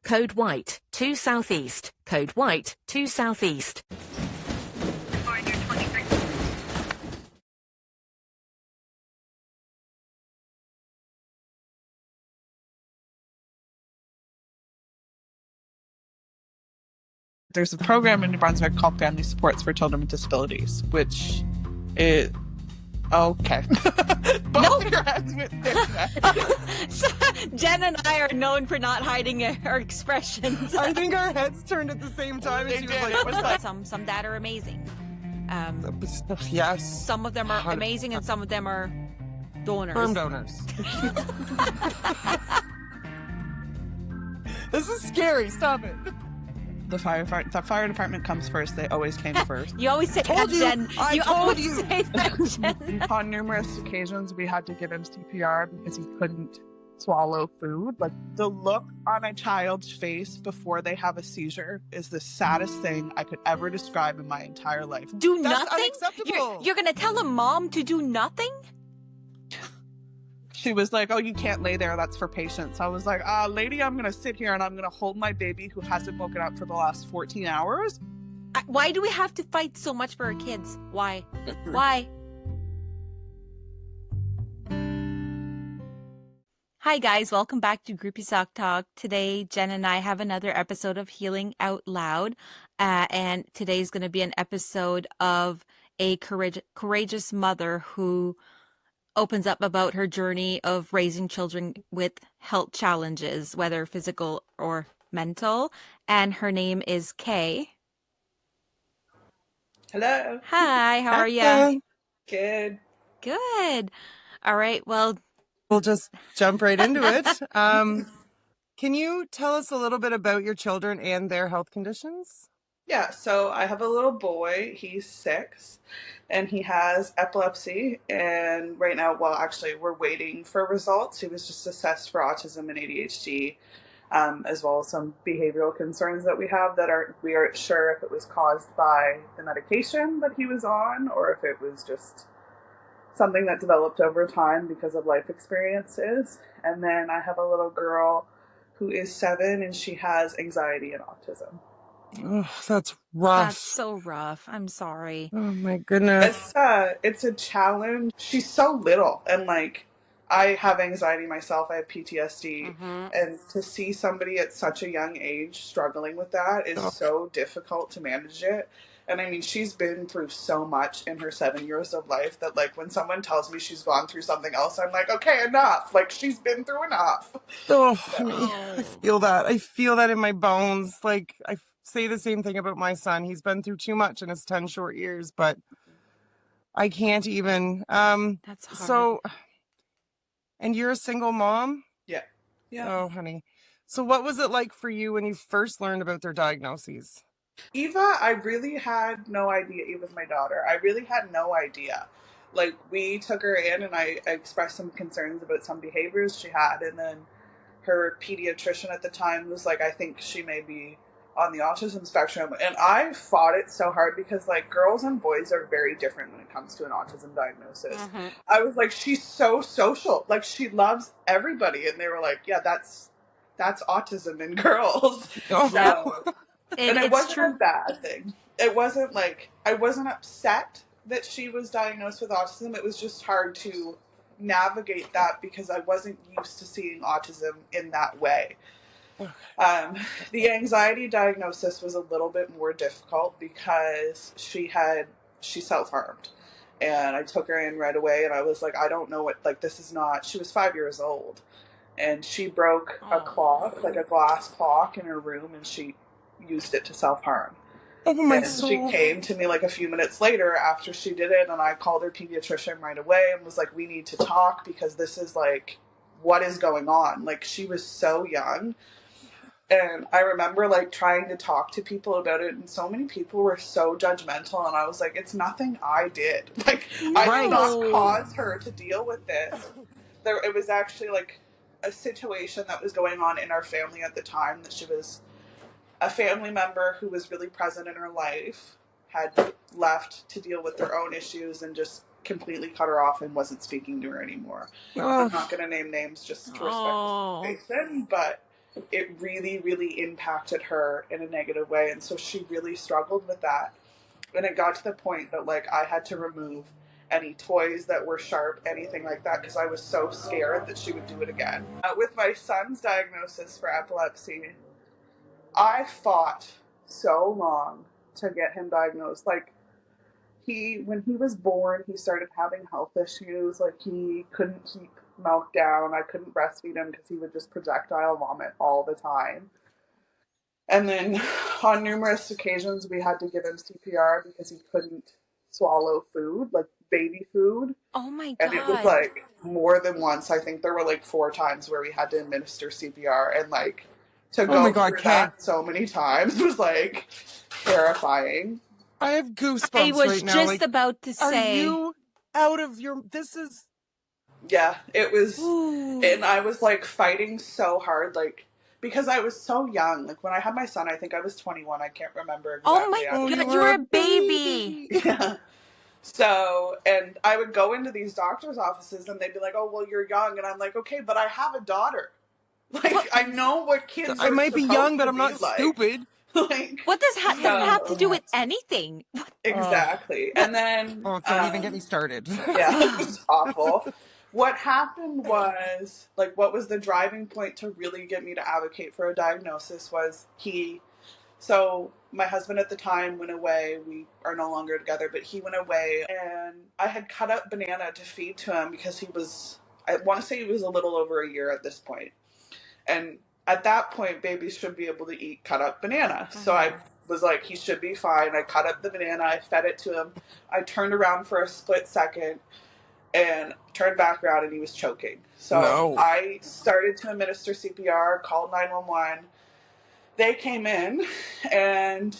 Code white, 2 southeast. Code white, 2 southeast. There's a program in New Brunswick called Family Supports for Children with Disabilities, which is... Okay. Both of your heads went different. So, Jen and I are known for not hiding our expressions. I think our heads turned at the same time, and she was like, It was like... Some dad are amazing. Yes. Some of them are amazing, and some of them are donors. Sperm donors. This is scary. Stop it. The fire department comes first. They always came first. You always say that, Jen. I told you. Say that, Jen. On numerous occasions, we had to give him CPR because he couldn't swallow food. Like, the look on a child's face before they have a seizure is the saddest thing I could ever describe in my entire life. Do That's nothing? unacceptable. You're going to tell a mom to do nothing? She was like, oh, you can't lay there. That's for patients. I was like, lady, I'm going to sit here and I'm going to hold my baby who hasn't woken up for the last 14 hours. Why do we have to fight so much for our kids? Why? Why? Hi guys, welcome back to Grippy Sock Talk. Today, Jen and I have another episode of Healing Out Loud. And today's going to be an episode of a courageous mother who opens up about her journey of raising children with health challenges, whether physical or mental. And her name is Kay. Hello. Hi, how are you? Good. Good. All right, well, We'll just jump right into it. Can you tell us a little bit about your children and their health conditions? Yeah, so I have a little boy. He's 6, and he has epilepsy. And right now, well, actually, we're waiting for results. He was just assessed for autism and ADHD, as well as some behavioral concerns that we have that we aren't sure if it was caused by the medication that he was on or if it was just something that developed over time because of life experiences. And then I have a little girl who is 7, and she has anxiety and autism. Oh, that's rough. that's so rough. I'm sorry. Oh my goodness. It's a challenge. She's so little, and like, I have anxiety myself. I have PTSD, and to see somebody at such a young age struggling with that is so difficult to manage it. And I mean, she's been through so much in her 7 years of life that, like, when someone tells me she's gone through something else, I'm like, okay, enough. Like, she's been through enough. I feel that. I feel that in my bones. Like, I say the same thing about my son. He's been through too much in his 10 short years, but I can't even. That's hard. So, and you're a single mom? Yeah. Oh, honey. So what was it like for you when you first learned about their diagnoses? Eva, I really had no idea. Eva's my daughter. I really had no idea. Like, we took her in, and I expressed some concerns about some behaviors she had, and then her pediatrician at the time was like, I think she may be on the autism spectrum. And I fought it so hard because, like, girls and boys are very different when it comes to an autism diagnosis. I was like, she's so social. Like, she loves everybody. And they were like, yeah, that's autism in girls. So, and it wasn't a bad thing. It wasn't like, I wasn't upset that she was diagnosed with autism. It was just hard to navigate that because I wasn't used to seeing autism in that way. The anxiety diagnosis was a little bit more difficult because she self-harmed, and I took her in right away, and I was like, I don't know what, like, this is not, she was 5 years old, and she broke a clock, like a glass clock in her room, and she used it to self-harm. Oh my soul. She came to me like a few minutes later after she did it, and I called her pediatrician right away and was like, we need to talk because this is like, what is going on? Like, she was so young. And I remember like trying to talk to people about it, and so many people were so judgmental, and I was like, it's nothing I did. Like, I did not cause her to deal with this. It was actually like a situation that was going on in our family at the time, that she was a family member who was really present in her life had left to deal with their own issues and just completely cut her off and wasn't speaking to her anymore. I'm not going to name names just to respect the situation, but it really, really impacted her in a negative way. And so she really struggled with that. And it got to the point that, like, I had to remove any toys that were sharp, anything like that, because I was so scared that she would do it again. With my son's diagnosis for epilepsy, I fought so long to get him diagnosed. Like, when he was born, he started having health issues. Like, he couldn't keep milk down. I couldn't breastfeed him because he would just projectile vomit all the time. And then on numerous occasions, we had to give him CPR because he couldn't swallow food, like baby food. Oh my God. And it was like more than once. I think there were like 4 times where we had to administer CPR, and like to go through that so many times was like terrifying. I have goosebumps I was right now. just Like, about to say, are you out of your? This is. Yeah, it was. Ooh. And I was like fighting so hard, like, because I was so young. Like, when I had my son, I think I was 21. I can't remember exactly. Oh my God, you were a baby. Yeah. So, and I would go into these doctor's offices and they'd be like, oh, well, you're young. And I'm like, okay, but I have a daughter. Like, what? I know what kids I are might be young, but I'm not like. stupid. Like, what does that have to do with anything? Exactly. And then... Oh, don't even get me started. Yeah, it was awful. What happened was, like, what was the driving point to really get me to advocate for a diagnosis was so my husband at the time went away. We are no longer together, but he went away, and I had cut up banana to feed to him because I want to say he was a little over a year at this point. And at that point, babies should be able to eat cut up banana. Mm-hmm. So I was like, he should be fine. I cut up the banana, I fed it to him. I turned around for a split second and turned back around, and he was choking. So I started to administer CPR, called 911. They came in, and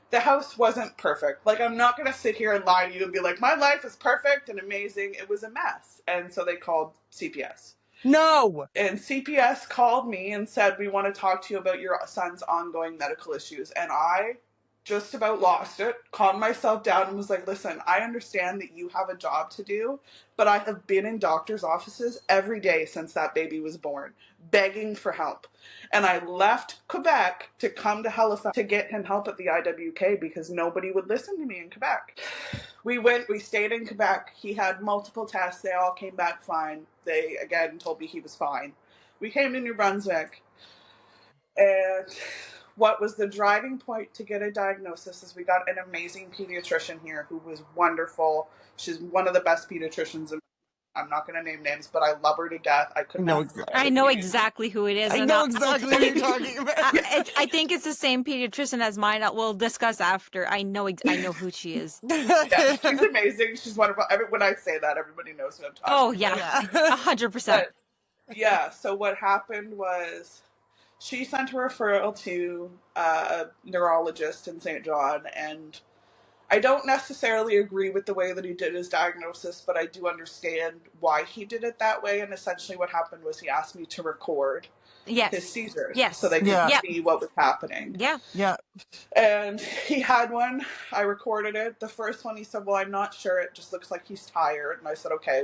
the house wasn't perfect. Like, I'm not going to sit here and lie to you and be like, my life is perfect and amazing. It was a mess. And so they called CPS. No! And CPS called me and said, we want to talk to you about your son's ongoing medical issues. And I just about lost it, calmed myself down and was like, listen, I understand that you have a job to do, but I have been in doctor's offices every day since that baby was born, begging for help. And I left Quebec to come to Halifax to get him help at the IWK because nobody would listen to me in Quebec. We stayed in Quebec. He had multiple tests. They all came back fine. They, again, told me he was fine. We came to New Brunswick, and what was the driving point to get a diagnosis is we got an amazing pediatrician here who was wonderful. She's one of the best pediatricians. I'm not going to name names, but I love her to death. I know exactly who it is. I know exactly what you're talking about. I think it's the same pediatrician as mine. We'll discuss after. I know who she is. Yeah, she's amazing. She's wonderful. When I say that, everybody knows who I'm talking about. Oh, yeah. 100%. Yeah, so what happened was she sent a referral to a neurologist in St. John, and I don't necessarily agree with the way that he did his diagnosis, but I do understand why he did it that way. And essentially what happened was he asked me to record his seizures so they could see what was happening. Yeah. And he had one. I recorded it. The first one, he said, well, I'm not sure. It just looks like he's tired. And I said, okay,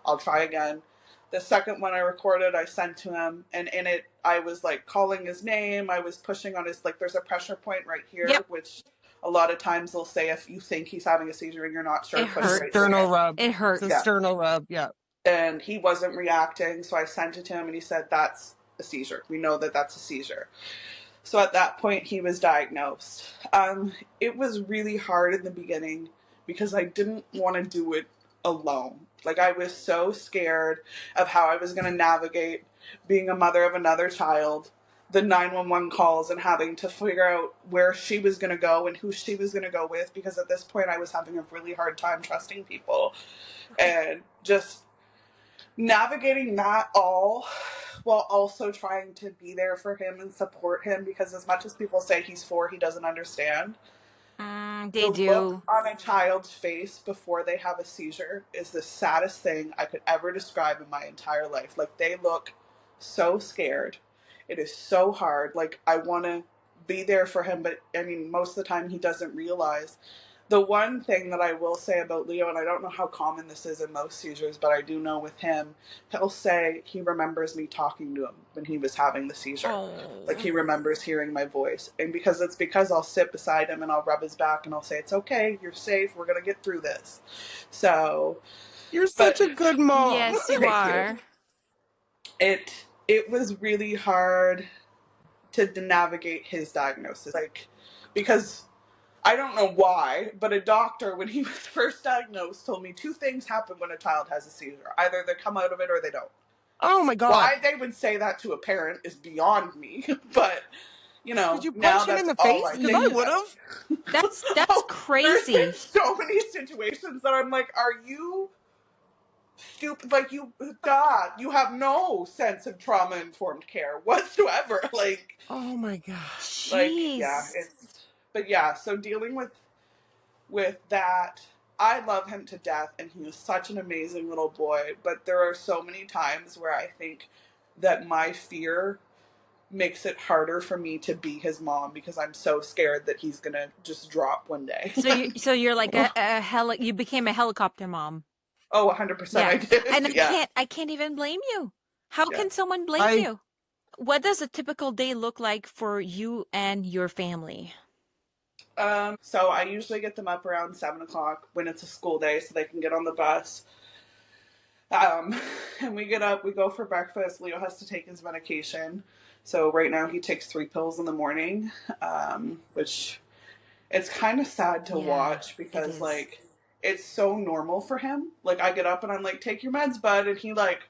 I'll try again. The second one I recorded, I sent to him, and in it, I was like calling his name. I was pushing on his, like, there's a pressure point right here, which a lot of times they'll say if you think he's having a seizure and you're not sure, it hurts. Sternal rub. It hurts. It's a sternal rub, yeah. And he wasn't reacting, so I sent it to him, and he said, that's a seizure. We know that that's a seizure. So at that point, he was diagnosed. It was really hard in the beginning because I didn't want to do it alone. Like, I was so scared of how I was going to navigate being a mother of another child, the 911 calls, and having to figure out where she was going to go and who she was going to go with, because at this point I was having a really hard time trusting people. And just navigating that all while also trying to be there for him and support him, because as much as people say he's 4, he doesn't understand. They do. Look on a child's face before they have a seizure is the saddest thing I could ever describe in my entire life. Like, they look so scared. It is so hard. Like, I want to be there for him, but I mean, most of the time he doesn't realize The one thing that I will say about Leo, and I don't know how common this is in most seizures, but I do know with him, he'll say he remembers me talking to him when he was having the seizure. Like, he remembers hearing my voice. And because I'll sit beside him and I'll rub his back and I'll say, it's okay, you're safe, we're going to get through this. So... You're such a good mom. Yes, you Thank are. you. It was really hard to navigate his diagnosis. Like, because... I don't know why, but a doctor, when he was first diagnosed, told me 2 things happen when a child has a seizure. Either they come out of it or they don't. Oh my God. Why they would say that to a parent is beyond me. But, you know, Did you now punch him that's in the all face? I Because think I about. would have. That's There's crazy. been so many situations that I'm like, are you stupid? Like, God, you have no sense of trauma-informed care whatsoever. Like, Oh my God. Jeez. but yeah, so dealing with that, I love him to death, and he was such an amazing little boy, but there are so many times where I think that my fear makes it harder for me to be his mom, because I'm so scared that he's gonna just drop one day. So you're like you became a helicopter mom. Oh, 100% Yeah. I did. And Yeah. I can't even blame you. How Yeah. can someone blame you? What does a typical day look like for you and your family? So I usually get them up around 7 o'clock when it's a school day so they can get on the bus. And we get up, we go for breakfast. Leo has to take his medication. So right now he takes 3 pills in the morning, which it's kind of sad to watch, because like, it's so normal for him. Like, I get up and I'm like, take your meds, bud. And he like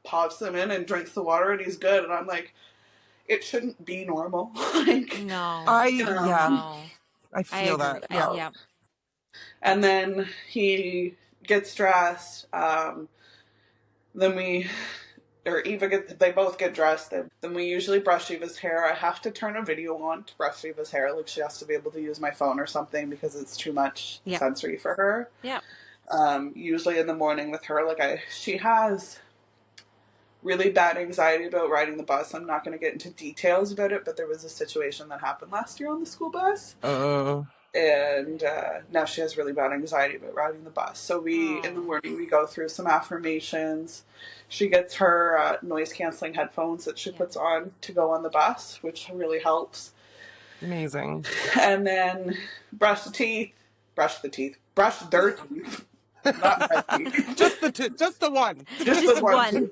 pops them in and drinks the water and he's good. And I'm like, it shouldn't be normal. Like, No. I feel that. Yeah. Yeah. And then he gets dressed. Then they both get dressed. Then we usually brush Eva's hair. I have to turn a video on to brush Eva's hair. Like, she has to be able to use my phone or something because it's too much sensory for her. Yeah. Usually in the morning with her, like, she has really bad anxiety about riding the bus. I'm not going to get into details about it, but there was a situation that happened last year on the school bus. And now she has really bad anxiety about riding the bus. So in the morning, we go through some affirmations. She gets her noise-canceling headphones that she puts on to go on the bus, which really helps. Amazing. And then brush their teeth. Not my teeth. just the one. Just the one.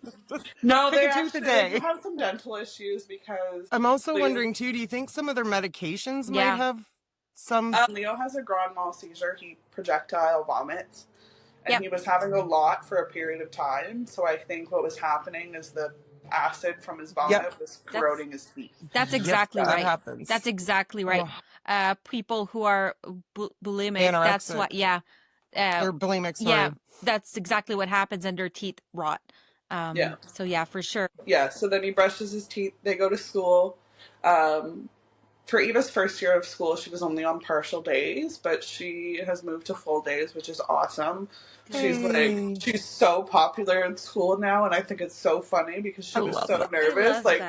No, Pick they a tooth a actually day. have some dental issues because... I'm also wondering, too, do you think some of their medications might have some... Leo has a grand mal seizure. He projectile vomits. And he was having a lot for a period of time. So I think what was happening is the acid from his vomit was corroding his teeth. That's exactly right. That happens. That's exactly right. People who are bulimic, Anorexic. that's what, They're bulimic, sorry. Yeah, that's exactly what happens, and their teeth rot. So yeah, for sure. Yeah, so then he brushes his teeth. They go to school. For Eva's first year of school, she was only on partial days, but she has moved to full days, which is awesome. She's so popular in school now, and I think it's so funny because she was so nervous. Like,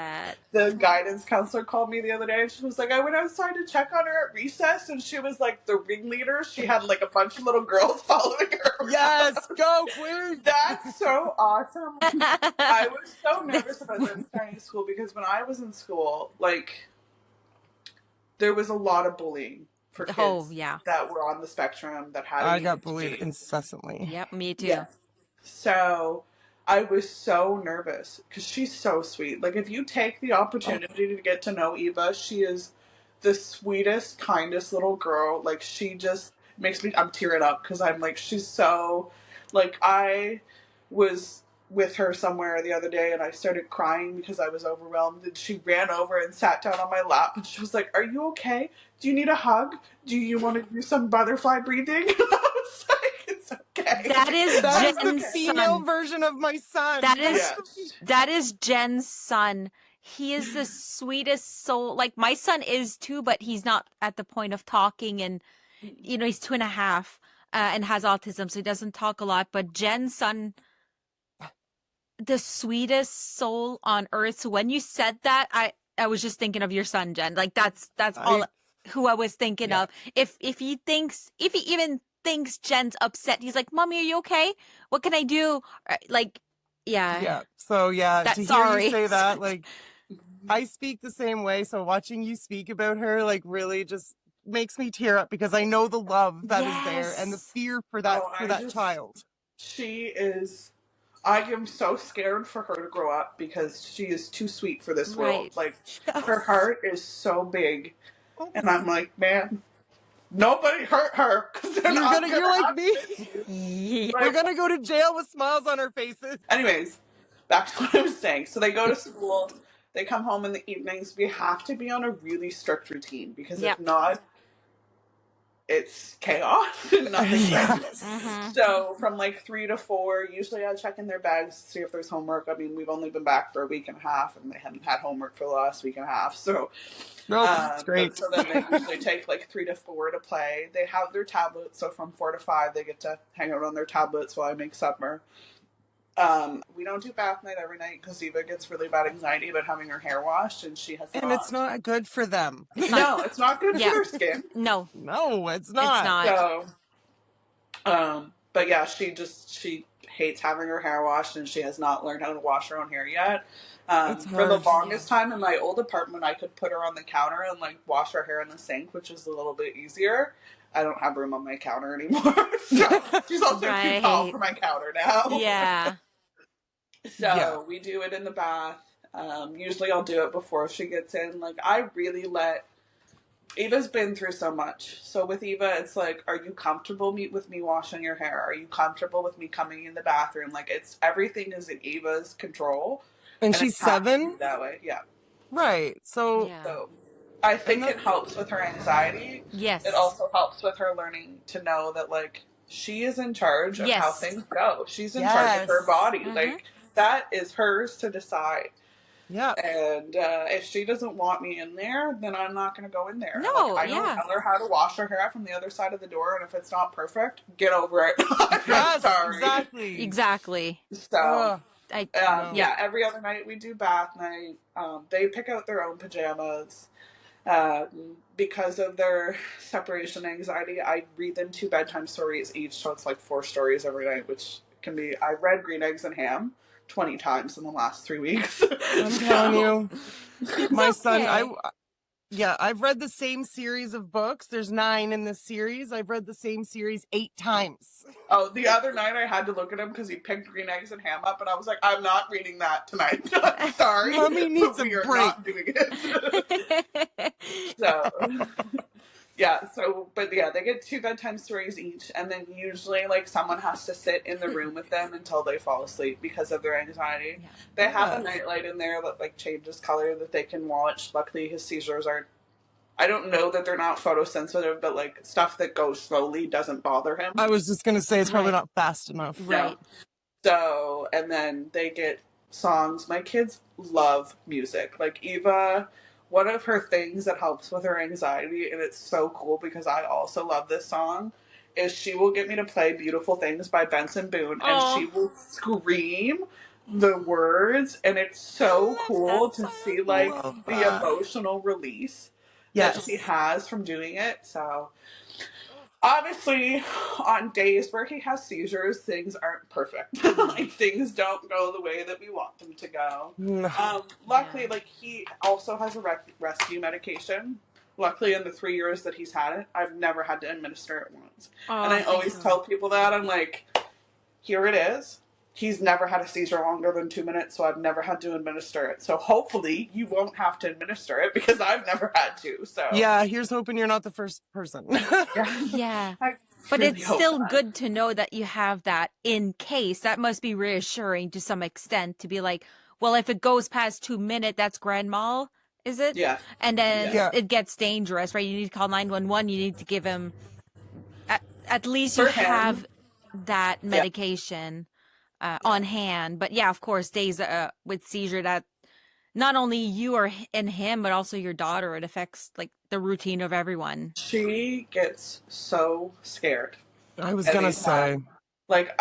the guidance counselor called me the other day, and she was like, I went outside to check on her at recess, and she was like the ringleader. She had like a bunch of little girls following her. Yes, go Queen! That's so awesome. I was so nervous about them starting school because when I was in school, like, there was a lot of bullying for kids that were on the spectrum that had... I got bullied incessantly. Yep, me too. Yeah. So I was so nervous because she's so sweet. Like, if you take the opportunity to get to know Eva, she is the sweetest, kindest little girl. Like, she just makes me... I'm tearing up because I'm like, she's so... Like, I was with her somewhere the other day and I started crying because I was overwhelmed, and she ran over and sat down on my lap and she was like, are you okay? Do you need a hug? Do you want to do some butterfly breathing? And I was like, it's okay. That is the female version of my son. That is Jen's son. He is the sweetest soul. Like, my son is too, but he's not at the point of talking, and he's 2.5 and has autism, so he doesn't talk a lot. But Jen's son, the sweetest soul on earth. So when you said that, I was just thinking of your son, Jen. Like, that's all. who I was thinking Yeah. of. If he even thinks Jen's upset, he's like, "Mommy, are you okay? What can I do?" Like, yeah. Yeah. So yeah, That's to hear you sorry. say that, like, I speak the same way. So watching you speak about her, like, really just makes me tear up because I know the love that is there and the Yes. fear for Oh, that child. she is, I am so scared for her to grow up because she is too sweet for this Right. world. Like, her Yes. heart is so big. Oh, And I'm like, man, nobody hurt her because they're not going you're to like have me. to. Yeah. We're Like, gonna go to jail with smiles on our faces. anyways, back to what I was saying. So they go to school, they come home in the evenings. We have to be on a really strict routine because if Yep. not, it's chaos and nothing good. Yes. Mm-hmm. So from like 3 to 4, usually I check in their bags to see if there's homework. I mean, we've only been back for a week and a half, and they hadn't had homework for the last week and a half. So, No, that's great. so then they usually take like 3 to 4 to play. They have their tablets, so from 4 to 5, they get to hang out on their tablets while I make supper. We don't do bath night every night because Eva gets really bad anxiety about having her hair washed, and she has And it's not good for them. No, it's not good Yeah. for their skin. No, No, it's it's not. not. So, but yeah, she hates having her hair washed, and she has not learned how to wash her own hair yet. It's For the hard. longest time in my old apartment, I could put her on the counter and like wash her hair in the sink, which was a little bit easier. I don't have room on my counter anymore, so she's also too tall Right. for my counter now. Yeah. So Yeah. we do it in the bath. Usually I'll do it before she gets in. Like, I really let Eva's been through so much. So with Eva, it's like, are you comfortable with me washing your hair? Are you comfortable with me coming in the bathroom? Like, everything is in Eva's control. And she's it has to be 7? that way. Yeah. Right. So Yeah. So I think And it helps with her anxiety. Yes. It also helps with her learning to know that, like, she is in charge of how Yes. things go. She's in charge of her Yes. body. Mhm. Like, that is hers to decide. yeah. And if she doesn't want me in there, then I'm not going to go in there. No, like, I don't yeah. tell her how to wash her hair from the other side of the door, and if it's not perfect, get over it. I'm Yes, sorry. exactly. Exactly. So, Ugh. Yeah. yeah, every other night we do bath night. They pick out their own pajamas. Because of their separation anxiety, I read them 2 bedtime stories each, so it's like 4 stories every night, which can be, I read Green Eggs and Ham 20 times in the last 3 weeks. I'm telling you. It's My son, okay. I've read the same series of books. There's 9 in this series. I've read the same series 8 times. Oh, the other night I had to look at him because he picked Green Eggs and Ham up, and I was like, I'm not reading that tonight. Sorry. Mommy needs but a we are break. not doing it. So, yeah, but yeah, they get 2 bedtime stories each, and then usually, like, someone has to sit in the room with them until they fall asleep because of their anxiety. Yeah. They have a Yes. nightlight in there that, like, changes color that they can watch. Luckily, his seizures are, I don't know that they're not photosensitive, but, like, stuff that goes slowly doesn't bother him. I was just gonna say it's probably Right. not fast enough. Right. So, and then they get songs. My kids love music. Like, Eva, one of her things that helps with her anxiety, and it's so cool because I also love this song, is she will get me to play Beautiful Things by Benson Boone, and Aw. she will scream the words, and it's so cool to see, like, Love the that. emotional release Yes. that she has from doing it. So, obviously, on days where he has seizures, things aren't perfect. Like, things don't go the way that we want them to go. Luckily, Yeah. like, he also has a rescue medication. Luckily, in the 3 years that he's had it, I've never had to administer it once. Oh, And I thank always God. tell people that. I'm like, here it is. He's never had a seizure longer than 2 minutes, so I've never had to administer it. So hopefully you won't have to administer it because I've never had to. So Yeah, here's hoping you're not the first person. Yeah. I But really it's hope still not. good to know that you have that in case. That must be reassuring to some extent to be like, well, if it goes past 2 minutes, that's grand mal, is it? Yeah. And then Yeah. it gets dangerous, right? You need to call 911. You need to give him, at least For you him. have that medication on hand. But yeah, of course, days with seizure that not only you are and him, but also your daughter, it affects like the routine of everyone. She gets so scared. I was gonna say. Like,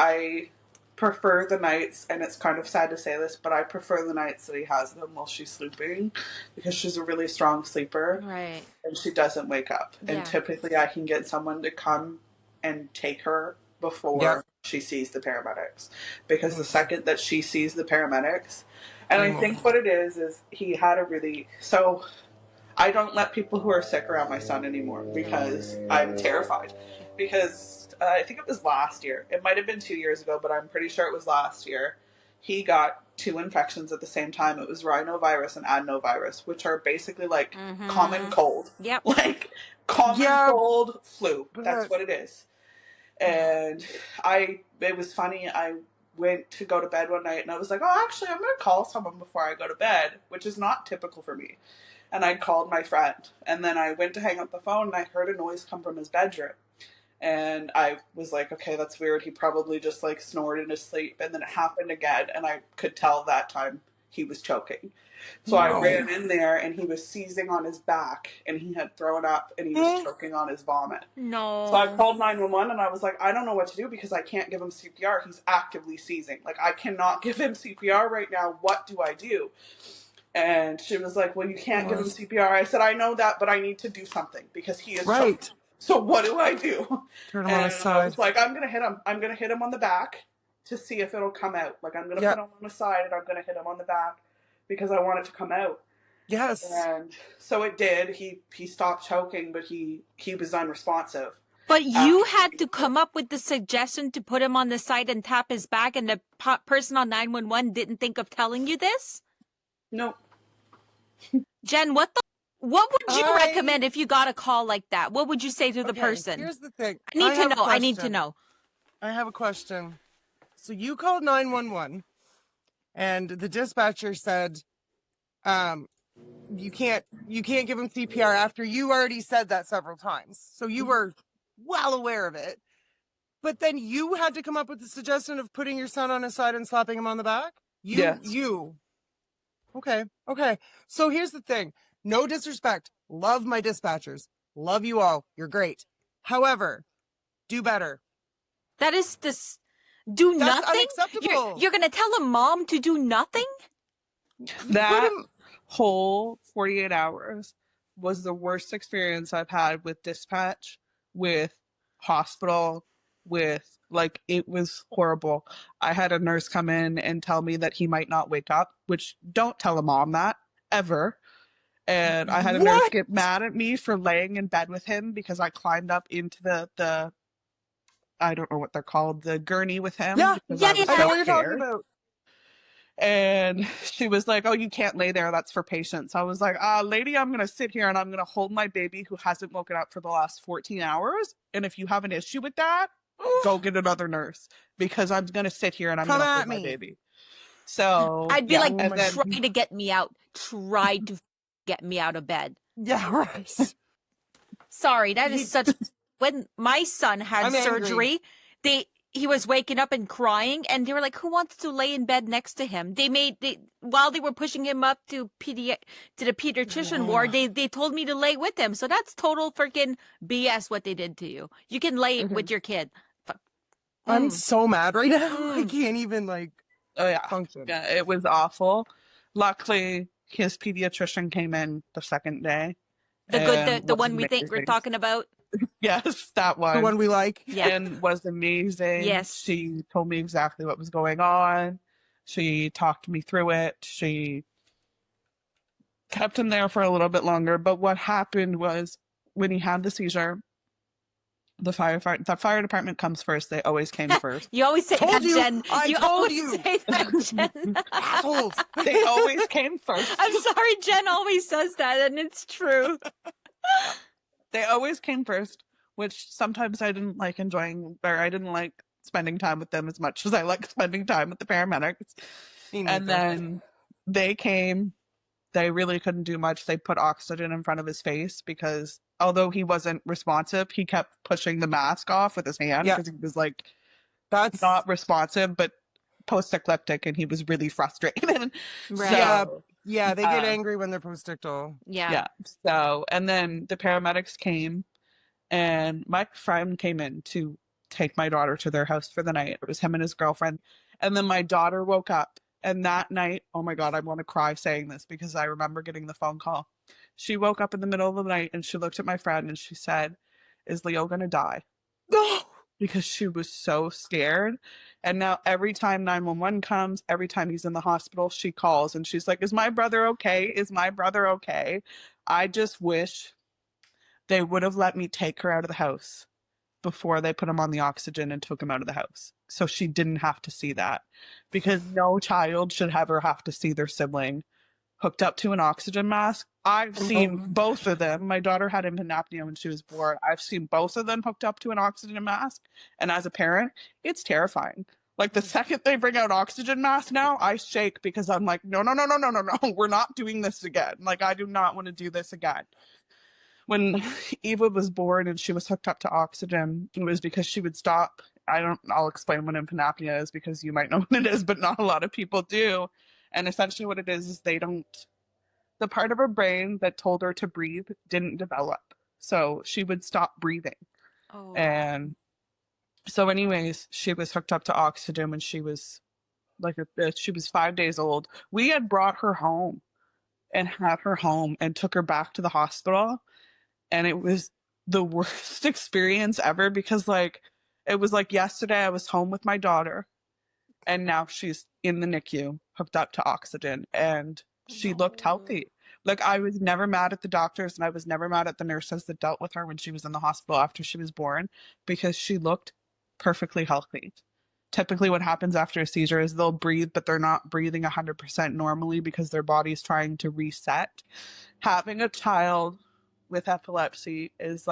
prefer the nights, and it's kind of sad to say this, but I prefer the nights that he has them while she's sleeping, because she's a really strong sleeper. Right. And she doesn't wake up. Yeah. And typically I can get someone to come and take her before Yep. she sees the paramedics. Because the second that she sees the paramedics, and I think what it is he had a really, so I don't let people who are sick around my son anymore because I'm terrified. Because I think it was last year. It might have been 2 years ago, but I'm pretty sure it was last year. He got 2 infections at the same time. It was rhinovirus and adenovirus, which are basically like common cold. Yep. Like common cold flu. That's what it is. And it was funny. I went to go to bed one night and I was like, oh, actually, I'm going to call someone before I go to bed, which is not typical for me. And I called my friend. And then I went to hang up the phone and I heard a noise come from his bedroom. And I was like, okay, that's weird. He probably just like snored in his sleep. And then it happened again. And I could tell that time he was choking. So I ran in there and he was seizing on his back and he had thrown up and he was choking on his vomit. No. So I called 911 and I was like, I don't know what to do because I can't give him CPR. He's actively seizing. Like, I cannot give him CPR right now. What do I do? And she was like, well, you can't give him CPR. I said, I know that, but I need to do something because he is choking. So what do I do? Turn him on his side. I was like, I'm going to hit him. I'm going to hit him on the back to see if it'll come out. Like, I'm going to put him on the side and I'm going to hit him on the back because I want it to come out. Yes. And so it did. He stopped choking, but he was unresponsive. But you had to come up with the suggestion to put him on the side and tap his back, and the person on 911 didn't think of telling you this? No. Jen, what would you recommend if you got a call like that? What would you say to the person? Here's the thing. I need to know. I have a question. So you called 911 and the dispatcher said, you can't give him CPR after you already said that several times. So you were well aware of it. But then you had to come up with the suggestion of putting your son on his side and slapping him on the back? You. Okay. So here's the thing. No disrespect. Love my dispatchers. Love you all. You're great. However, do better. That is this. Do That's nothing? unacceptable. You're going to tell a mom to do nothing? That whole 48 hours was the worst experience I've had with dispatch, with hospital, with like, it was horrible. I had a nurse come in and tell me that he might not wake up, which don't tell a mom that ever. And I had a nurse get mad at me for laying in bed with him because I climbed up into the I don't know what they're called, the gurney with him. Yeah, I I know what you're talking about. And she was like, oh, you can't lay there. That's for patients. I was like, lady, I'm going to sit here and I'm going to hold my baby who hasn't woken up for the last 14 hours. And if you have an issue with that, go get another nurse because I'm going to sit here and I'm going to hold my baby. So I'd be like, try to get me out. Try to get me out of bed. Yeah, right. Sorry, that is such... When my son had surgery, he was waking up and crying, and they were like, who wants to lay in bed next to him? While they were pushing him up to the pediatrician ward, they told me to lay with him. So that's total freaking BS what they did to you. You can lay with your kid. I'm so mad right now. I can't even function. Yeah, it was awful. Luckily, his pediatrician came in the second day. The one we think we're talking about? Yes, that one. The one we like. Yeah. And was amazing. Yes. She told me exactly what was going on. She talked me through it. She kept him there for a little bit longer. But what happened was when he had the seizure, the fire department comes first. They always came first. You always say that, Jen. I told you. Say that, Jen. Assholes. They always came first. I'm sorry, Jen always says that, and it's true. They always came first, which sometimes I didn't like enjoying, or I didn't like spending time with them as much as I like spending time with the paramedics. And then they came. They really couldn't do much. They put oxygen in front of his face because although he wasn't responsive, he kept pushing the mask off with his hand because he was like, that's not responsive, but post-eclectic, and he was really frustrated. Right. Yeah, they get angry when they're post-ictal. Yeah. So, and then the paramedics came, and my friend came in to take my daughter to their house for the night. It was him and his girlfriend. And then my daughter woke up. And that night, oh my God, I want to cry saying this because I remember getting the phone call. She woke up in the middle of the night and she looked at my friend and she said, "Is Leo going to die?" No. Because she was so scared. And now every time 911 comes, every time he's in the hospital, she calls and she's like, "Is my brother okay? Is my brother okay?" I just wish they would have let me take her out of the house before they put him on the oxygen and took him out of the house. So she didn't have to see that, because no child should ever have to see their sibling hooked up to an oxygen mask. I've seen both of them. My daughter had infant apnea when she was born. I've seen both of them hooked up to an oxygen mask. And as a parent, it's terrifying. Like the second they bring out oxygen masks now, I shake because I'm like, no, we're not doing this again. Like, I do not want to do this again. When Eva was born and she was hooked up to oxygen, it was because she would stop. I'll explain what infant apnea is because you might know what it is, but not a lot of people do. And essentially what it is the part of her brain that told her to breathe didn't develop. So she would stop breathing. Oh. And so anyways, she was hooked up to oxygen when she was she was 5 days old. We had brought her home and had her home and took her back to the hospital. And it was the worst experience ever because it was like yesterday I was home with my daughter and now she's in the NICU hooked up to oxygen and she looked healthy. Like, I was never mad at the doctors and I was never mad at the nurses that dealt with her when she was in the hospital after she was born because she looked perfectly healthy. Typically what happens after a seizure is they'll breathe, but they're not breathing 100% normally because their body's trying to reset. Having a child with epilepsy is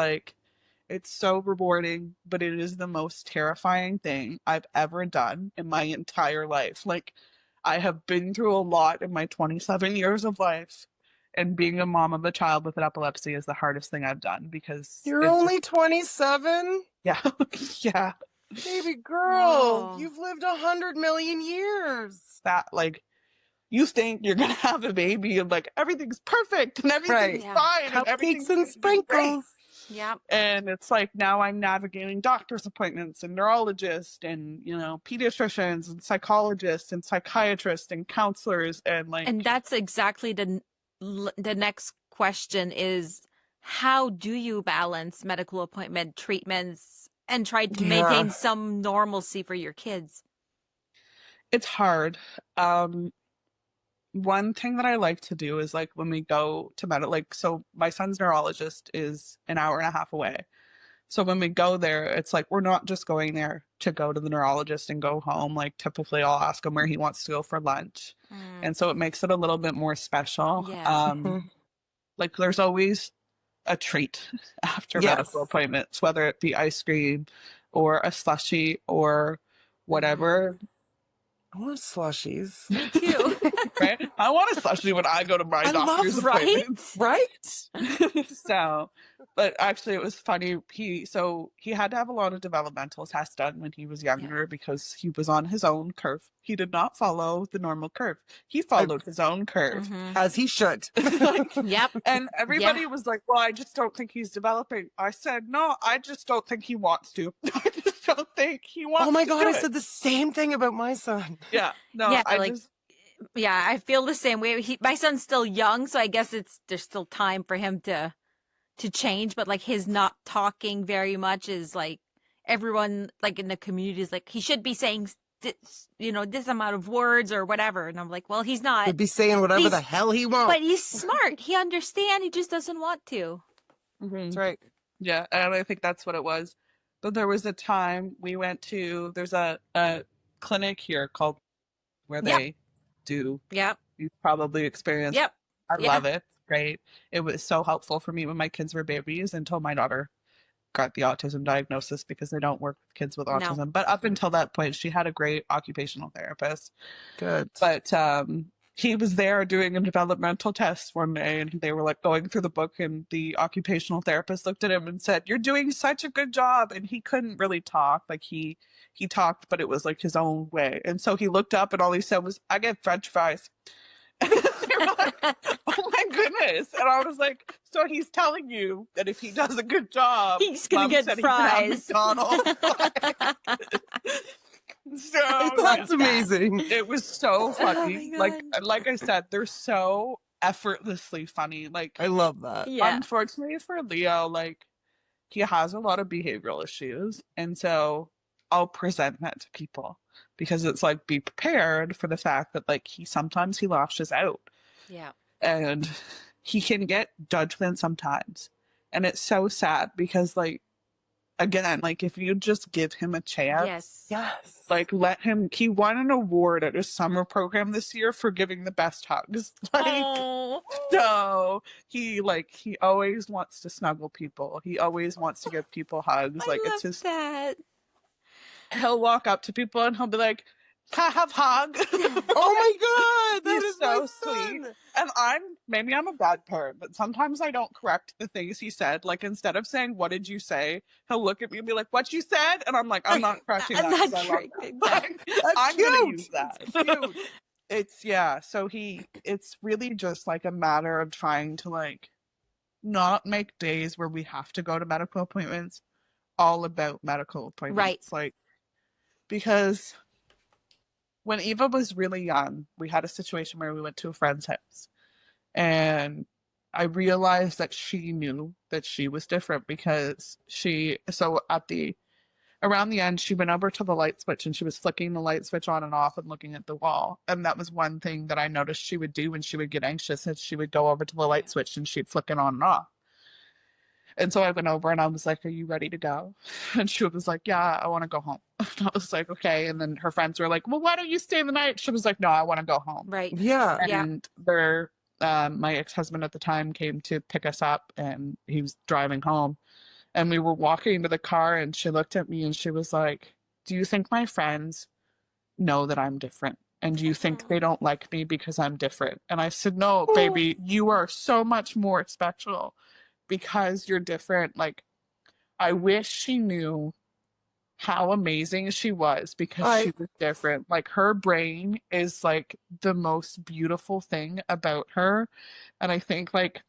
it's so rewarding, but it is the most terrifying thing I've ever done in my entire life. Like, I have been through a lot in my 27 years of life, and being a mom of a child with an epilepsy is the hardest thing I've done because You're only 27? yeah. Yeah. Baby girl, Whoa. you've lived 100 million years. That you think you're gonna have a baby and everything's perfect and everything's Right. fine and everything's Cupcakes and sprinkles. Yep. And it's now I'm navigating doctor's appointments and neurologists and pediatricians and psychologists and psychiatrists and counselors And that's exactly the next question is, how do you balance medical appointment treatments and try to maintain some normalcy for your kids? It's hard. One thing that I like to do is when we go to so my son's neurologist is an hour and a half away. So when we go there, it's we're not just going there to go to the neurologist and go home. Typically I'll ask him where he wants to go for lunch. And so it makes it a little bit more special. Yeah. There's always a treat after medical appointments, whether it be ice cream or a slushie or whatever. I love slushies. Me too. Right? I want a slushie when I go to my doctor's appointment. Right? So, but actually it was funny. He had to have a lot of developmental tests done when he was younger because he was on his own curve. He did not follow the normal curve. He followed his own curve. As he should. Yep. And everybody was like, "Well, I just don't think he's developing." I said, "No, I just don't think he wants to. I just don't think he wants to." Oh my God, do I it. said the same thing about my son. Yeah. No, Yeah, I I feel the same way. My son's still young, so I guess there's still time for him to change, but his not talking very much is everyone in the community is he should be saying this amount of words or whatever, and I'm like, well, he's not. He'd be saying whatever the hell he wants. But he's smart. He understands. He just doesn't want to. That's right. Yeah, and I think that's what it was. But there was a time we went to, there's a clinic here called where they do. Yep. You've probably experienced. Yep. I love it. Great. It was so helpful for me when my kids were babies until my daughter got the autism diagnosis because they don't work with kids with autism. No. But up until that point, she had a great occupational therapist. Good. But he was there doing a developmental test one day and they were going through the book and the occupational therapist looked at him and said, "You're doing such a good job." And he couldn't really talk. He talked, but it was his own way. And so he looked up and all he said was, "I get French fries." And they were like, "Oh my goodness." And I was like, so he's telling you that if he does a good job, he's going to get fries. So That's amazing. it was so funny. Oh my God. Like I said, they're so effortlessly funny. Like, I love that. Yeah. unfortunately for Leo, like he has a lot of behavioral issues, and so I'll present that to people because it's like be prepared for the fact that like sometimes he lashes out Yeah. and he can get judgment sometimes, and it's so sad because like again, like if you just give him a chance, Yes. Yes. like let him. He won an award at a summer program this year for giving the best hugs. Like, Oh. so he always wants to snuggle people. He always wants to give people hugs. I Like love it's his. that. He'll walk up to people and he'll be like, "Can I have a hug?" Oh my God, that He's is so my sweet. son. And maybe I'm a bad parent, but sometimes I don't correct the things he said. Like instead of saying, "What did you say?" He'll look at me and be like, "What you said?" And I'm like, "I'm not correcting I'm that not 'cause I love correcting that." that. Like, I'm That's gonna cute. use that. It's cute. So it's really just like a matter of trying to like not make days where we have to go to medical appointments all about medical appointments. Like, because when Eva was really young, we had a situation where we went to a friend's house and I realized that she knew that she was different because around the end, she went over to the light switch and she was flicking the light switch on and off and looking at the wall. And that was one thing that I noticed she would do when she would get anxious, is she would go over to the light switch and she'd flick it on and off. And so I went over and I was like, "Are you ready to go?" And she was like, "Yeah, I want to go home." And I was like, "Okay." And then her friends were like, "Well, why don't you stay the night?" She was like, "No, I want to go home." Right. Yeah. Yeah. And my ex-husband at the time came to pick us up and he was driving home. And we were walking to the car and she looked at me and she was like, "Do you think my friends know that I'm different? And do you think they don't like me because I'm different?" And I said, "No, baby, you are so much more special because you're different." Like, I wish she knew how amazing she was because she was different. Like, her brain is like the most beautiful thing about her. And I think like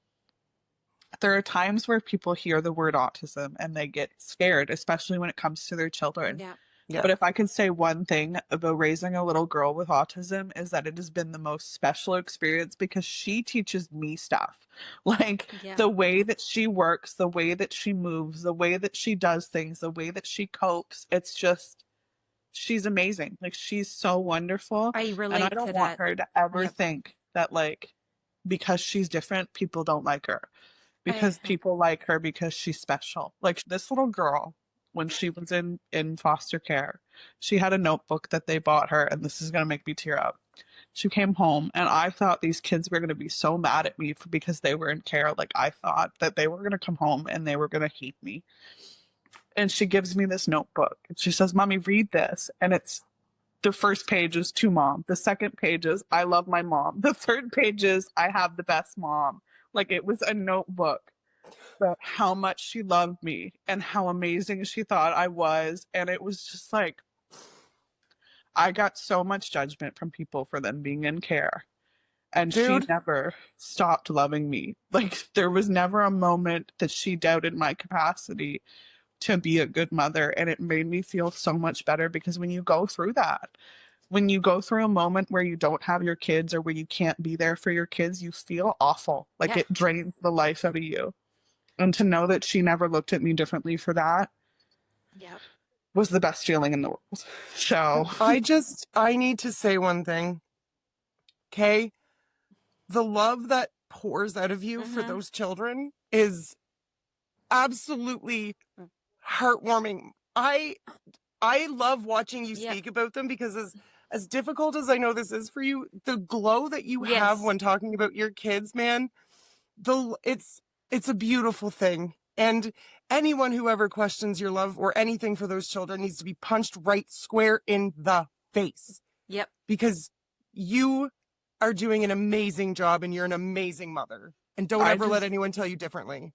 there are times where people hear the word autism and they get scared, especially when it comes to their children. Yeah. Yeah. But if I could say one thing about raising a little girl with autism, is that it has been the most special experience because she teaches me stuff. Like Yeah. the way that she works, the way that she moves, the way that she does things, the way that she copes. It's just, she's amazing. Like, she's so wonderful. I And I relate don't to want that. her to ever Yep. think that, like, because she's different, people don't like her. Because I- people like her because she's special. Like, this little girl, when she was in foster care, she had a notebook that they bought her, and this is going to make me tear up. She came home, and I thought these kids were going to be so mad at me because they were in care. Like, I thought that they were going to come home and they were going to hate me. And she gives me this notebook. And she says, "Mommy, read this." And it's, the first page is to mom. The second page is, "I love my mom." The third page is, "I have the best mom." Like, it was a notebook about how much she loved me and how amazing she thought I was. And it was just like, I got so much judgment from people for them being in care. And she Dude. never stopped loving me. Like, there was never a moment that she doubted my capacity to be a good mother. And it made me feel so much better, because when you go through that, when you go through a moment where you don't have your kids or where you can't be there for your kids, you feel awful. Like, Yeah. it drains the life out of you. And to know that she never looked at me differently for that Yep. was the best feeling in the world. So I need to say one thing. Okay? The love that pours out of you for Mhm. those children is absolutely heartwarming. I love watching you Yep. speak about them, because as difficult as I know this is for you, the glow that you Yes. have when talking about your kids, man, it's a beautiful thing. And anyone who ever questions your love or anything for those children needs to be punched right square in the face, Yep. because you are doing an amazing job and you're an amazing mother. And don't ever let anyone tell you differently.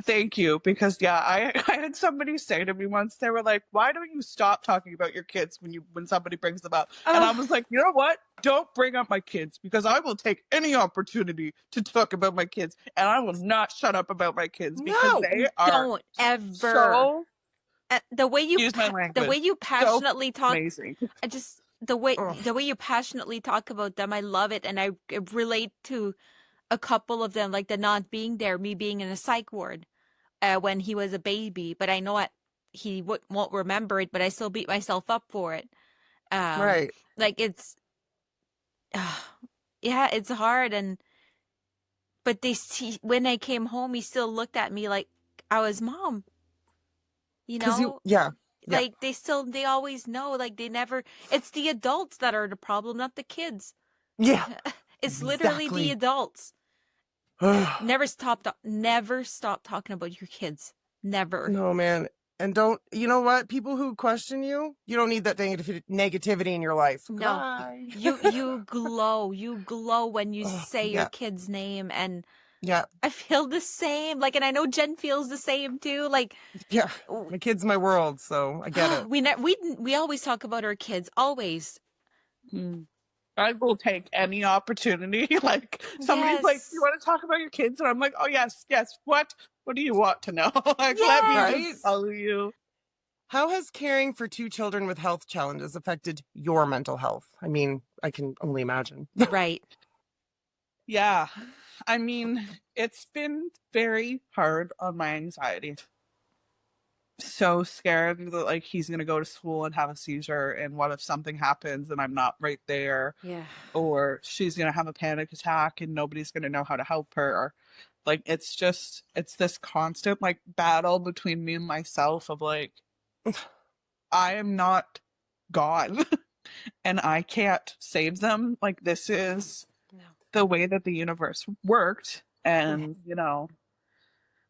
Thank you. Because I had somebody say to me once, they were like, "Why don't you stop talking about your kids when somebody brings them up?" And I was like, "You know what? Don't bring up my kids, because I will take any opportunity to talk about my kids, and I will not shut up about my kids, because No, they are Don't ever. so The way you Use my the language. way you passionately talk, Amazing. I just the way Ugh. you passionately talk about them, I love it, and I relate to a couple of them, like the not being there, me being in a psych ward when he was a baby, but I know he won't remember it, but I still beat myself up for it. Right. Like it's, yeah, it's hard, but when I came home, he still looked at me like I was mom. You Because know, yeah. like they always know, like it's the adults that are the problem, not the kids. Yeah. It's literally the Exactly. adults. No, Never stop talking about your kids. Never. man. And don't, you know what? People who question you, you don't need that negativity in your life. No. Goodbye. You glow. You glow when you Oh, say your yeah. kid's name, and Yeah. I feel the same. Like, and I know Jen feels the same too. Like, Yeah. My kid's my world, so I get it. we always talk about our kids, always. I will take any opportunity. Like somebody's like, "You Yes. want to talk about your kids?" And I'm like, "Oh yes, yes. What do you want to know? Like, let me Right? just tell you." How has caring for 2 children with health challenges affected your mental health? I mean, I can only imagine. Right. Yeah, I mean, it's been very hard on my anxiety. So scared that like he's gonna go to school and have a seizure, and what if something happens and I'm not right there, Yeah. or she's gonna have a panic attack and nobody's gonna know how to help her. Like it's this constant like battle between me and myself of like I am not God and I can't save them. Like this is No. the way that the universe worked. And,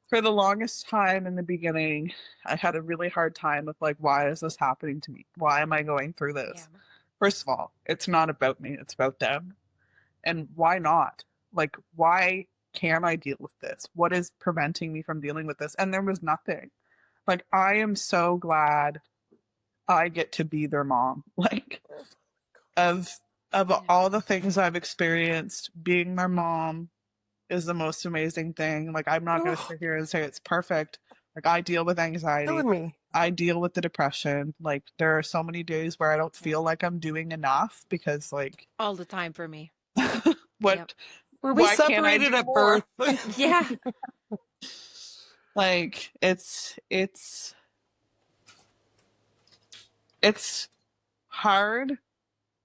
for the longest time in the beginning, I had a really hard time with like, why is this happening to me? Why am I going through this? Yeah. First of all, it's not about me, it's about them. And why not? Like, why can't I deal with this? What is preventing me from dealing with this? And there was nothing. Like, I am so glad I get to be their mom. Like, of all the things I've experienced, being their mom is the most amazing thing. Like, I'm not going to sit here and say it's perfect. Like, I deal with anxiety. Killing me. I deal with the depression. Like, there are so many days where I don't feel like I'm doing enough because, like, All the time for me. what? Yep. Were we Why can't I separated do at more? birth? Yeah. Like, it's hard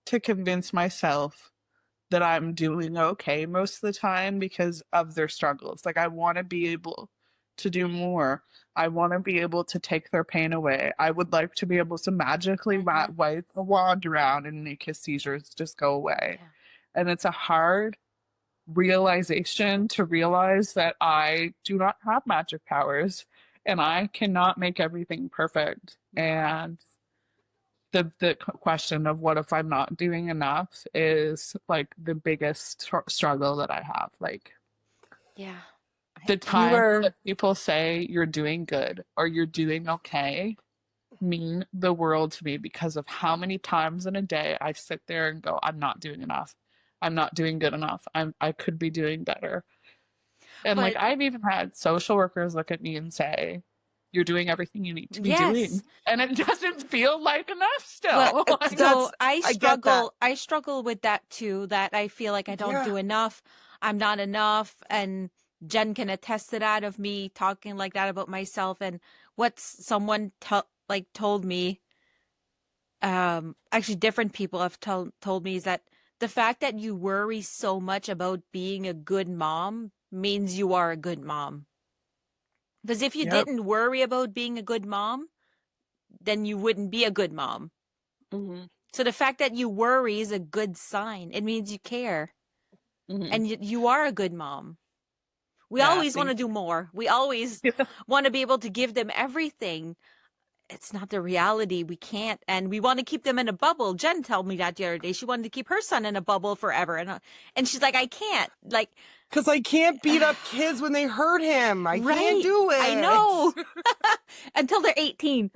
to convince myself that I'm doing okay most of the time because of their struggles. Like, I want to be able to do more. I want to be able to take their pain away. I would like to be able to magically wave a wand around and make his seizures just go away. Yeah. And it's a hard realization to realize that I do not have magic powers and I cannot make everything perfect. And the question of what if I'm not doing enough is like the biggest struggle that I have. Like Yeah. the time that people say you're doing good or you're doing okay mean the world to me because of how many times in a day I sit there and go, I'm not doing enough. I'm not doing good enough. I could be doing better. And like But I've even had social workers look at me and say, you're doing everything you need to be yes. doing. And it doesn't feel like enough still. Well, Like, so I get that. struggle with that too, that I feel like I don't Yeah. do enough. I'm not enough. And Jen can attest to that, of me talking like that about myself. And what someone told me, actually different people have told me, is that the fact that you worry so much about being a good mom means you are a good mom. Because if you Yep. didn't worry about being a good mom, then you wouldn't be a good mom. mm-hmm. So the fact that you worry is a good sign. It means you care. Mm-hmm. And you are a good mom. We Yeah, always want to do more. We always you. want to be able to give them everything. It's not the reality. We can't. And we want to keep them in a bubble. Jen told me that the other day. She wanted to keep her son in a bubble forever. And she's like, I can't. Like, Because I can't beat up kids when they hurt him. I can't Right. do it. I know. Until they're 18.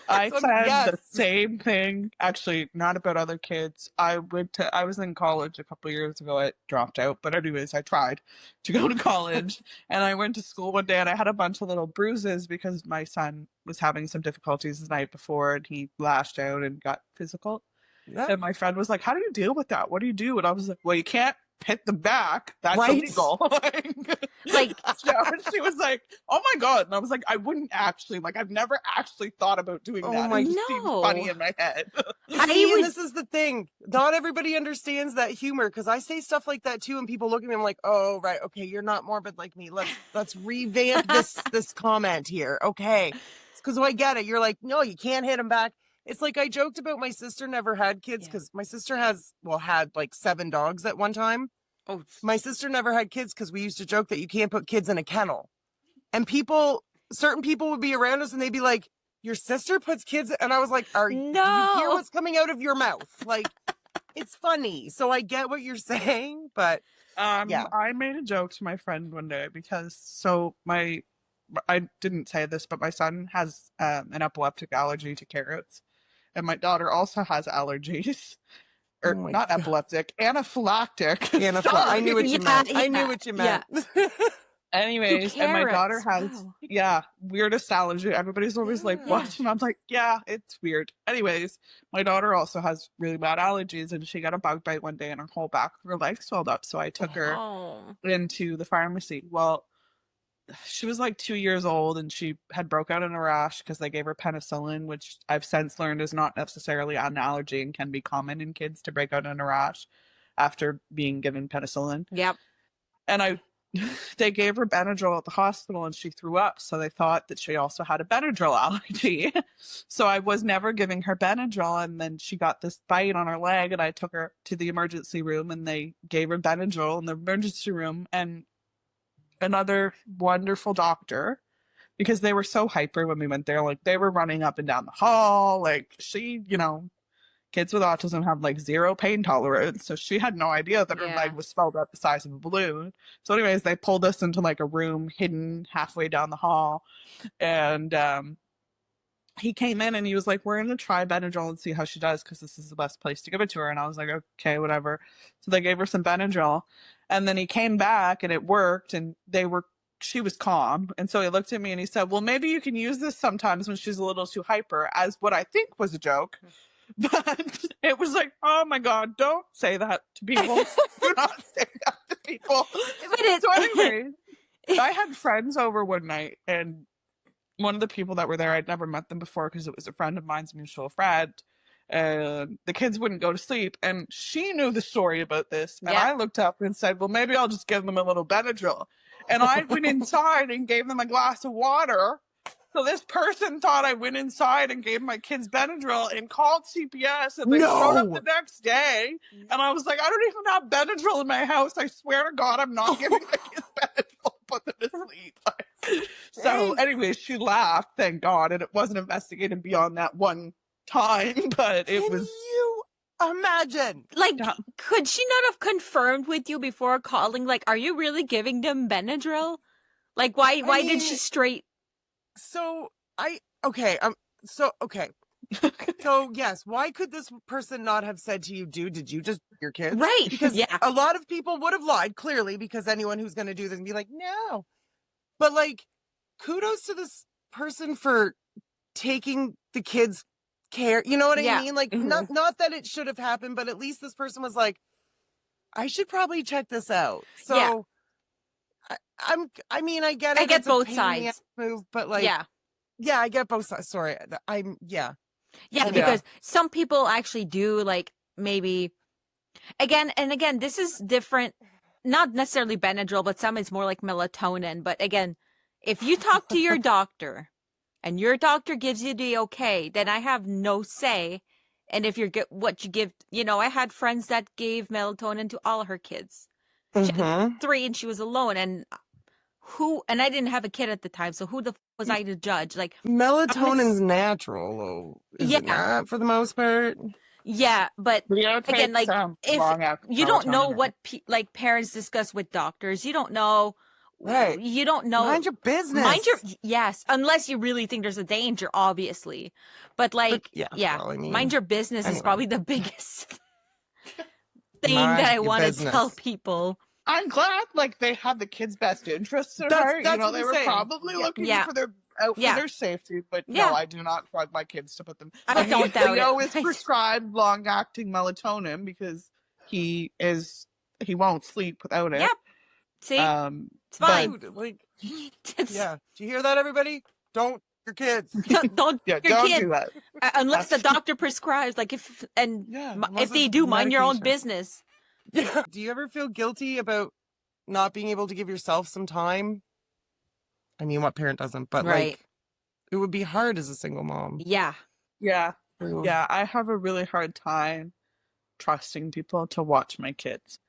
I So, said yes. the same thing. Actually, not about other kids. I was in college a couple years ago. I dropped out, but anyways, I tried to go to college, and I went to school one day, and I had a bunch of little bruises because my son was having some difficulties the night before, and he lashed out and got physical. Yeah. And my friend was like, "How do you deal with that? What do you do?" And I was like, "Well, you can't hit them back. That's Right. illegal." Like, And she was like, "Oh my God." And I was like, "I wouldn't actually, like, I've never actually thought about doing Oh that. my- It just seems funny No. in my head." I See, and would- this is the thing. Not everybody understands that humor because I say stuff like that too, and people look at me. I'm like, "Oh, right, okay, you're not morbid like me. Let's revamp this comment here, okay?" It's because I get it. You're like, "No, you can't hit him back." It's like I joked about my sister never had kids because my sister had like 7 dogs at one time. Oh, My sister never had kids because we used to joke that you can't put kids in a kennel, and certain people would be around us and they'd be like, "Your sister puts kids," and I was like, do you hear No. what's coming out of your mouth? Like, it's funny. So I get what you're saying, but yeah. I made a joke to my friend one day because I didn't say this, but my son has an epileptic allergy to carrots, and my daughter also has allergies. Or Oh my not God. epileptic, anaphylactic. I knew what you Yeah, meant. I knew yeah, what you yeah. meant. Anyways, and my daughter carrots, has, wow. weirdest allergy. Everybody's always like, Yeah. what? And I'm like, yeah, it's weird. Anyways, my daughter also has really bad allergies, and she got a bug bite one day and her whole back of her leg swelled up. So I took her Oh. into the pharmacy. Well, she was like 2 years old and she had broke out in a rash because they gave her penicillin, which I've since learned is not necessarily an allergy and can be common in kids to break out in a rash after being given penicillin. Yep. And they gave her Benadryl at the hospital and she threw up. So they thought that she also had a Benadryl allergy. So I was never giving her Benadryl. And then she got this bite on her leg and I took her to the emergency room and they gave her Benadryl in the emergency room. And another wonderful doctor, because they were so hyper when we went there. Like, they were running up and down the hall. Like, kids with autism have like zero pain tolerance. So she had no idea that her Yeah. leg was swelled up the size of a balloon. So anyways, they pulled us into like a room hidden halfway down the hall. And he came in and he was like, "We're going to try Benadryl and see how she does because this is the best place to give it to her." And I was like, "Okay, whatever." So they gave her some Benadryl. And then he came back and it worked and she was calm. And so he looked at me and he said, "Well, maybe you can use this sometimes when she's a little too hyper," as what I think was a joke. But it was like, oh my God, don't say that to people. Do not say that to people. So anyway, I had friends over one night and one of the people that were there, I'd never met them before because it was a friend of mine's mutual friend. And the kids wouldn't go to sleep. And she knew the story about this. And Yeah. I looked up and said, "Well, maybe I'll just give them a little Benadryl." And I went inside and gave them a glass of water. So this person thought I went inside and gave my kids Benadryl and called CPS. And they showed up the next day. And I was like, "I don't even have Benadryl in my house. I swear to God, I'm not giving my kids Benadryl. Put them to sleep." So anyways, she laughed, thank God. And it wasn't investigated beyond that one time, but it was. Can you imagine? Like, Yeah. could she not have confirmed with you before calling? Like, are you really giving them Benadryl? Like, why did she straight? So So yes, why could this person not have said to you, "Dude, did you just your kids?" Right. Because Yeah. a lot of people would have lied, clearly, because anyone who's going to do this and be like, "No." But like, kudos to this person for taking the kids' care. You know what Yeah. I mean? Like, Mhm. not that it should have happened, but at least this person was like, "I should probably check this out." So Yeah. I mean, I get it. I get It's a both pain in the sides. ass move, but like, Yeah. yeah, I get both sides. Sorry. Yeah, Yeah. because some people actually do, like, maybe again, this is different, not necessarily Benadryl, but some is more like melatonin. But again, if you talk to your doctor and your doctor gives you the okay, then I have no say. And if what you give, I had friends that gave melatonin to all her kids. She had 3 and she was alone, and I didn't have a kid at the time, so who the was I to judge? Like, melatonin's natural, though, is it not, for the most part? Yeah, but Leo again, takes like, if long-acting you don't know melatonin. what parents discuss with doctors, you don't know Right. You don't know. Mind your business. Yes, unless you really think there's a danger, obviously. But like, yeah, yeah, well, I mean, mind your business is anyway. probably the biggest thing Mind that I your want to business. tell people. I'm glad, like, they had the kids' best interests at That's- heart. that's You know, what they I'm were saying. probably looking Yeah. for their safety. But Yeah. no, I do not drug my kids to put them. I don't doubt Leo it. is prescribed long-acting melatonin because he won't sleep without it. Yep. See, it's but- fine. Dude, like, yeah. Do you hear that, everybody? Don't your kids. Don't Yeah, your don't kid, do that. unless the doctor prescribes. Like if unless they it's do, mind your own medication. business. Yeah. Do you ever feel guilty about not being able to give yourself some time? I mean, what parent doesn't? But Right. like, it would be hard as a single mom. Yeah. Yeah. Ooh. Yeah, I have a really hard time trusting people to watch my kids.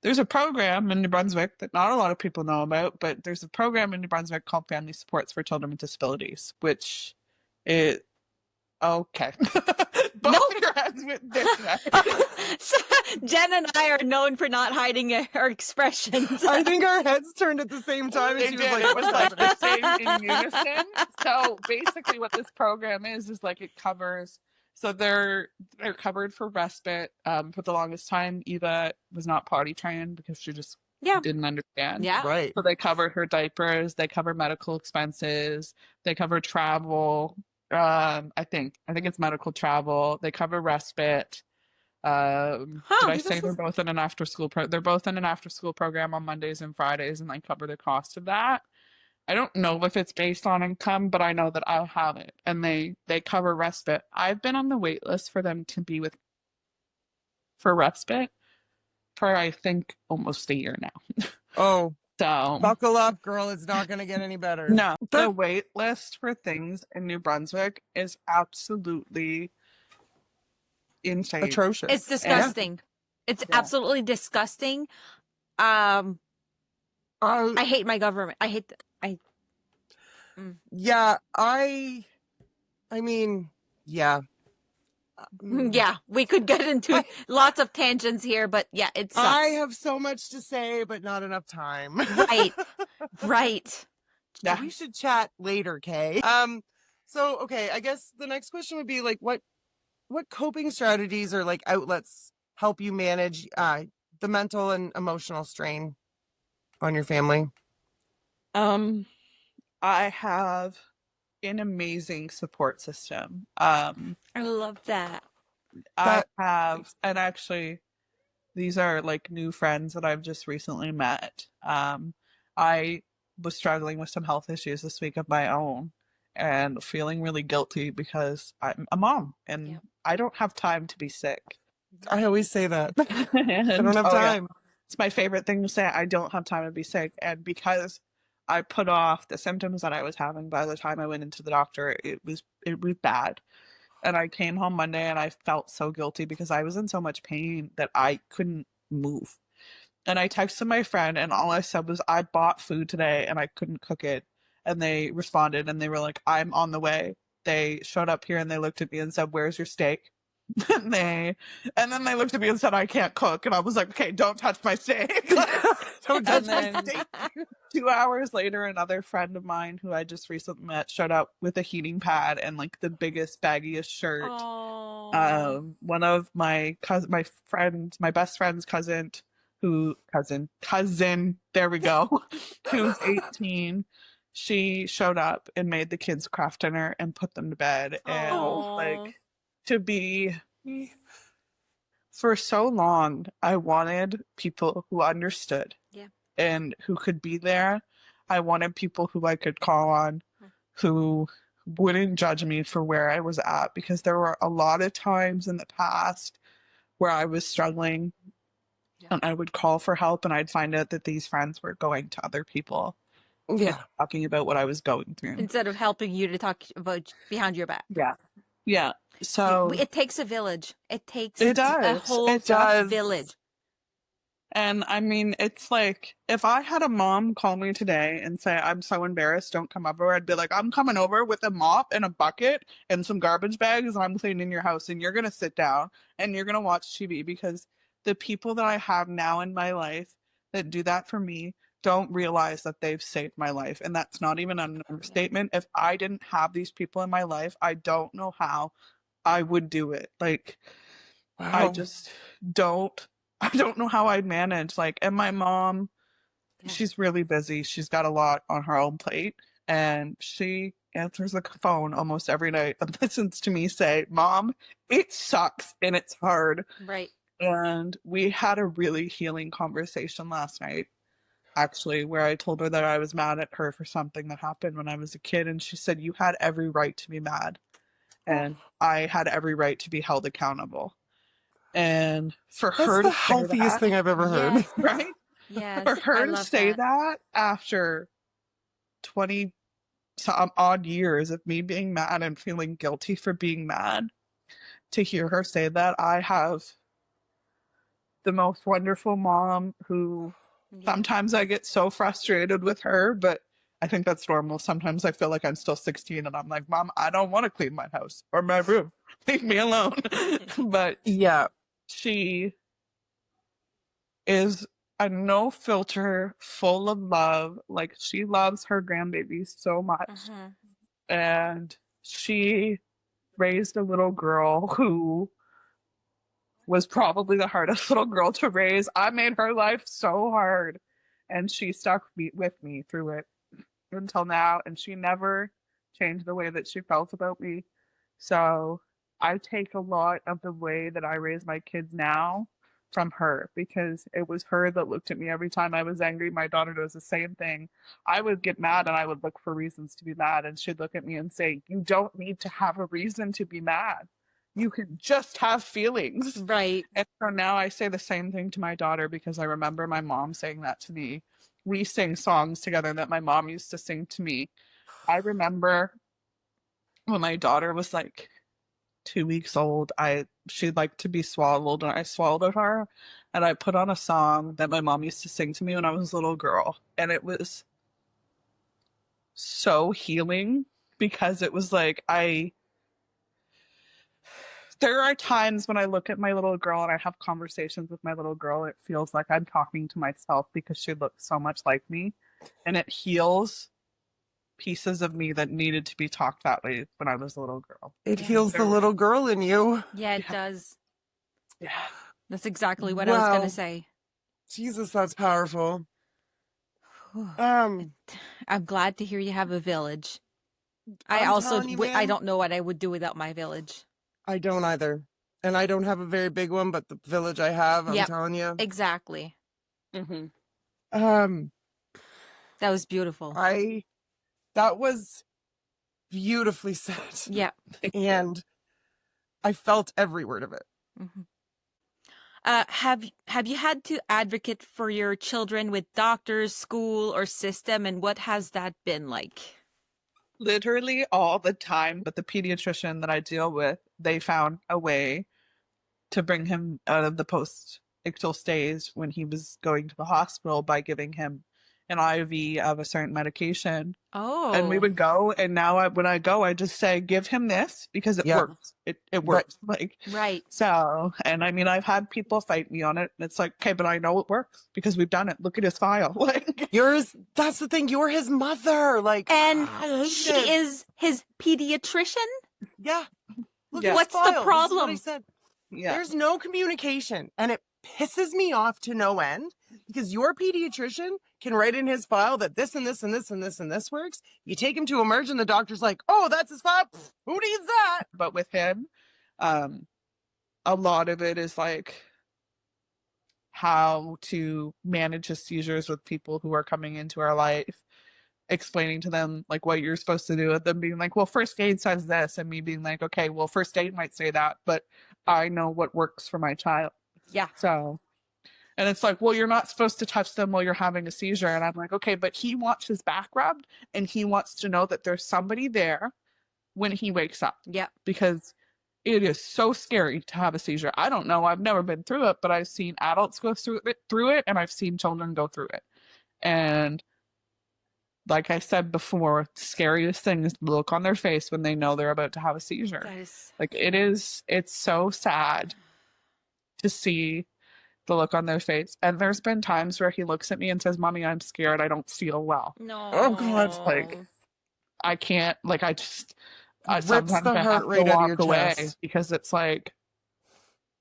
There's a program in New Brunswick that not a lot of people know about, but there's a program in New Brunswick called Family Supports for Children with Disabilities, which is okay. Both your hands with this way. So, Jen and I are known for not hiding our expressions. I think our heads turned at the same time, They and she did. was like, It was "What's like happening?" the same in unison. So basically, what this program is like it covers. So they're covered for respite. For the longest time, Eva was not potty trained because she just Yeah. didn't understand. Yeah. Right. So they cover her diapers. They cover medical expenses. They cover travel. I think it's medical travel. They cover respite. Did I say they're both in an after school they're both in an after school program on Mondays and Fridays, and I cover the cost of that. I don't know if it's based on income, but I know that I'll have it, and they cover respite. I've been on the wait list for them to be for respite for I think almost a year now. Oh, So buckle up, girl. It's not going to get any better. no, the wait list for things in New Brunswick is absolutely insane. Atrocious. It's disgusting. It's absolutely disgusting. I hate my government. I hate Yeah, I mean, yeah. Yeah, we could get into lots of tangents here, but yeah, it sucks. I have so much to say, but not enough time. Right. Yeah. We should chat later, Kay. So okay, I guess the next question would be like, what coping strategies or like outlets help you manage the mental and emotional strain on your family? I have an amazing support system. I love that. I have, and actually, these are like new friends that I've just recently met. I was struggling with some health issues this week of my own and feeling really guilty because I'm a mom and I don't have time to be sick. I always say that. I don't have time. It's my favorite thing to say. I don't have time to be sick. And because I put off the symptoms that I was having by the time I went into the doctor, it was bad. And I came home Monday and I felt so guilty because I was in so much pain that I couldn't move. And I texted my friend and all I said was, I bought food today and I couldn't cook it. And they responded and they were like, I'm on the way. They showed up here and they looked at me and said, where's your steak? and then they looked at me and said, I can't cook. And I was like, okay, don't touch my steak. Don't touch And my then steak. 2 hours later, another friend of mine who I just recently met showed up with a heating pad and like the biggest, baggiest shirt. One of my best friend's cousin, there we go, who's 18. She showed up and made the kids craft dinner and put them to bed. And like to be, for so long, I wanted people who understood and who could be there. I wanted people who I could call on, who wouldn't judge me for where I was at, because there were a lot of times in the past where I was struggling and I would call for help and I'd find out that these friends were going to other people talking about what I was going through instead of helping you to talk about behind your back. Yeah. So it takes a village. It takes It a does. whole It does. village. And I mean, it's like, if I had a mom call me today and say, I'm so embarrassed, don't come over, I'd be like, I'm coming over with a mop and a bucket and some garbage bags, and I'm cleaning your house, and you're going to sit down and you're going to watch TV, because the people that I have now in my life that do that for me don't realize that they've saved my life. And that's not even an understatement. If I didn't have these people in my life, I don't know how I would do it. Like, I Wow. just I don't know how I'd manage. Like, and my mom, she's really busy. She's got a lot on her own plate. And she answers the phone almost every night and listens to me say, Mom, it sucks and it's hard. Right. And we had a really healing conversation last night, actually, where I told her that I was mad at her for something that happened when I was a kid. And she said, you had every right to be mad. And I had every right to be held accountable. And for That's her the to say healthiest that, thing I've ever heard. Yes. right? Yes. For I her to love say that. that after 20 some odd years of me being mad and feeling guilty for being mad, to hear her say that, I have the most wonderful mom who Yeah. sometimes I get so frustrated with her, but I think that's normal. Sometimes I feel like I'm still 16 and I'm like, Mom, I don't want to clean my house or my room. Leave me alone. But Yeah. she is a no filter, full of love. Like, she loves her grandbabies so much. Mhm. And she raised a little girl who was probably the hardest little girl to raise. I made her life so hard, and she stuck with me through it until now, and she never changed the way that she felt about me. So I take a lot of the way that I raise my kids now from her, because it was her that looked at me every time I was angry. My daughter does the same thing. I would get mad and I would look for reasons to be mad, and she'd look at me and say, you don't need to have a reason to be mad. You can just have feelings. Right. And so now I say the same thing to my daughter, because I remember my mom saying that to me. We sing songs together that my mom used to sing to me. I remember when my daughter was like 2 weeks old, she'd like to be swallowed, and I swallowed her, and I put on a song that my mom used to sing to me when I was a little girl, and it was so healing, because it was like there are times when I look at my little girl and I have conversations with my little girl, it feels like I'm talking to myself, because she looks so much like me, and it heals pieces of me that needed to be talked that way when I was a little girl. It Yeah. heals the little girl in you. Yeah, it Yeah. does. Yeah. That's exactly what I was Wow. gonna say. Jesus, that's powerful. Whew. Um, I'm glad to hear you have a village. I I'm also telling you, I man. don't know what I would do without my village. I don't either. And I don't have a very big one, but the village I have, I'm Yep. telling you. Exactly. Mm-hmm. That was beautiful. That was beautifully said. Yeah. And I felt every word of it. Mhm. Have you had to advocate for your children with doctors, school, or system, and what has that been like? Literally all the time. But the pediatrician that I deal with, they found a way to bring him out of the post-ictal stage when he was going to the hospital by giving him an IV of a certain medication. Oh. And we would go, and now when I go, I just say, give him this, because it Yeah. works. It works. Like, Right. so, and I mean, I've had people fight me on it, and it's like, okay, but I know it works because we've done it. Look at his file. Like, That's the thing. You're his mother. Like, And I hate she it. is his pediatrician? Yeah. Look Yeah. at his What's the file. This is what problem? I said. yeah. There's no communication, and it pisses me off to no end, because your pediatrician can write in his file that this and this and this and this and this works. You take him to emerge, and the doctor's like, oh, that's his file. Pfft, who needs that? But with him, a lot of it is like how to manage his seizures with people who are coming into our life, explaining to them like what you're supposed to do, with them being like, well, first aid says this, and me being like, okay, well, first aid might say that, but I know what works for my child. Yeah. So, and it's like, well, you're not supposed to touch them while you're having a seizure. And I'm like, okay, but he wants his back rubbed, and he wants to know that there's somebody there when he wakes up, Yeah. because it is so scary to have a seizure. I don't know. I've never been through it, but I've seen adults go through it, and I've seen children go through it. And like I said before, the scariest thing is the look on their face when they know they're about to have a seizure. That is Like, it's so sad to see the look on their face. And there's been times where he looks at me and says, "Mommy, I'm scared. I don't feel well." No. Oh, God. Like, I can't, like, Rips sometimes the I heart have to rate out of walk your away chest. because it's like,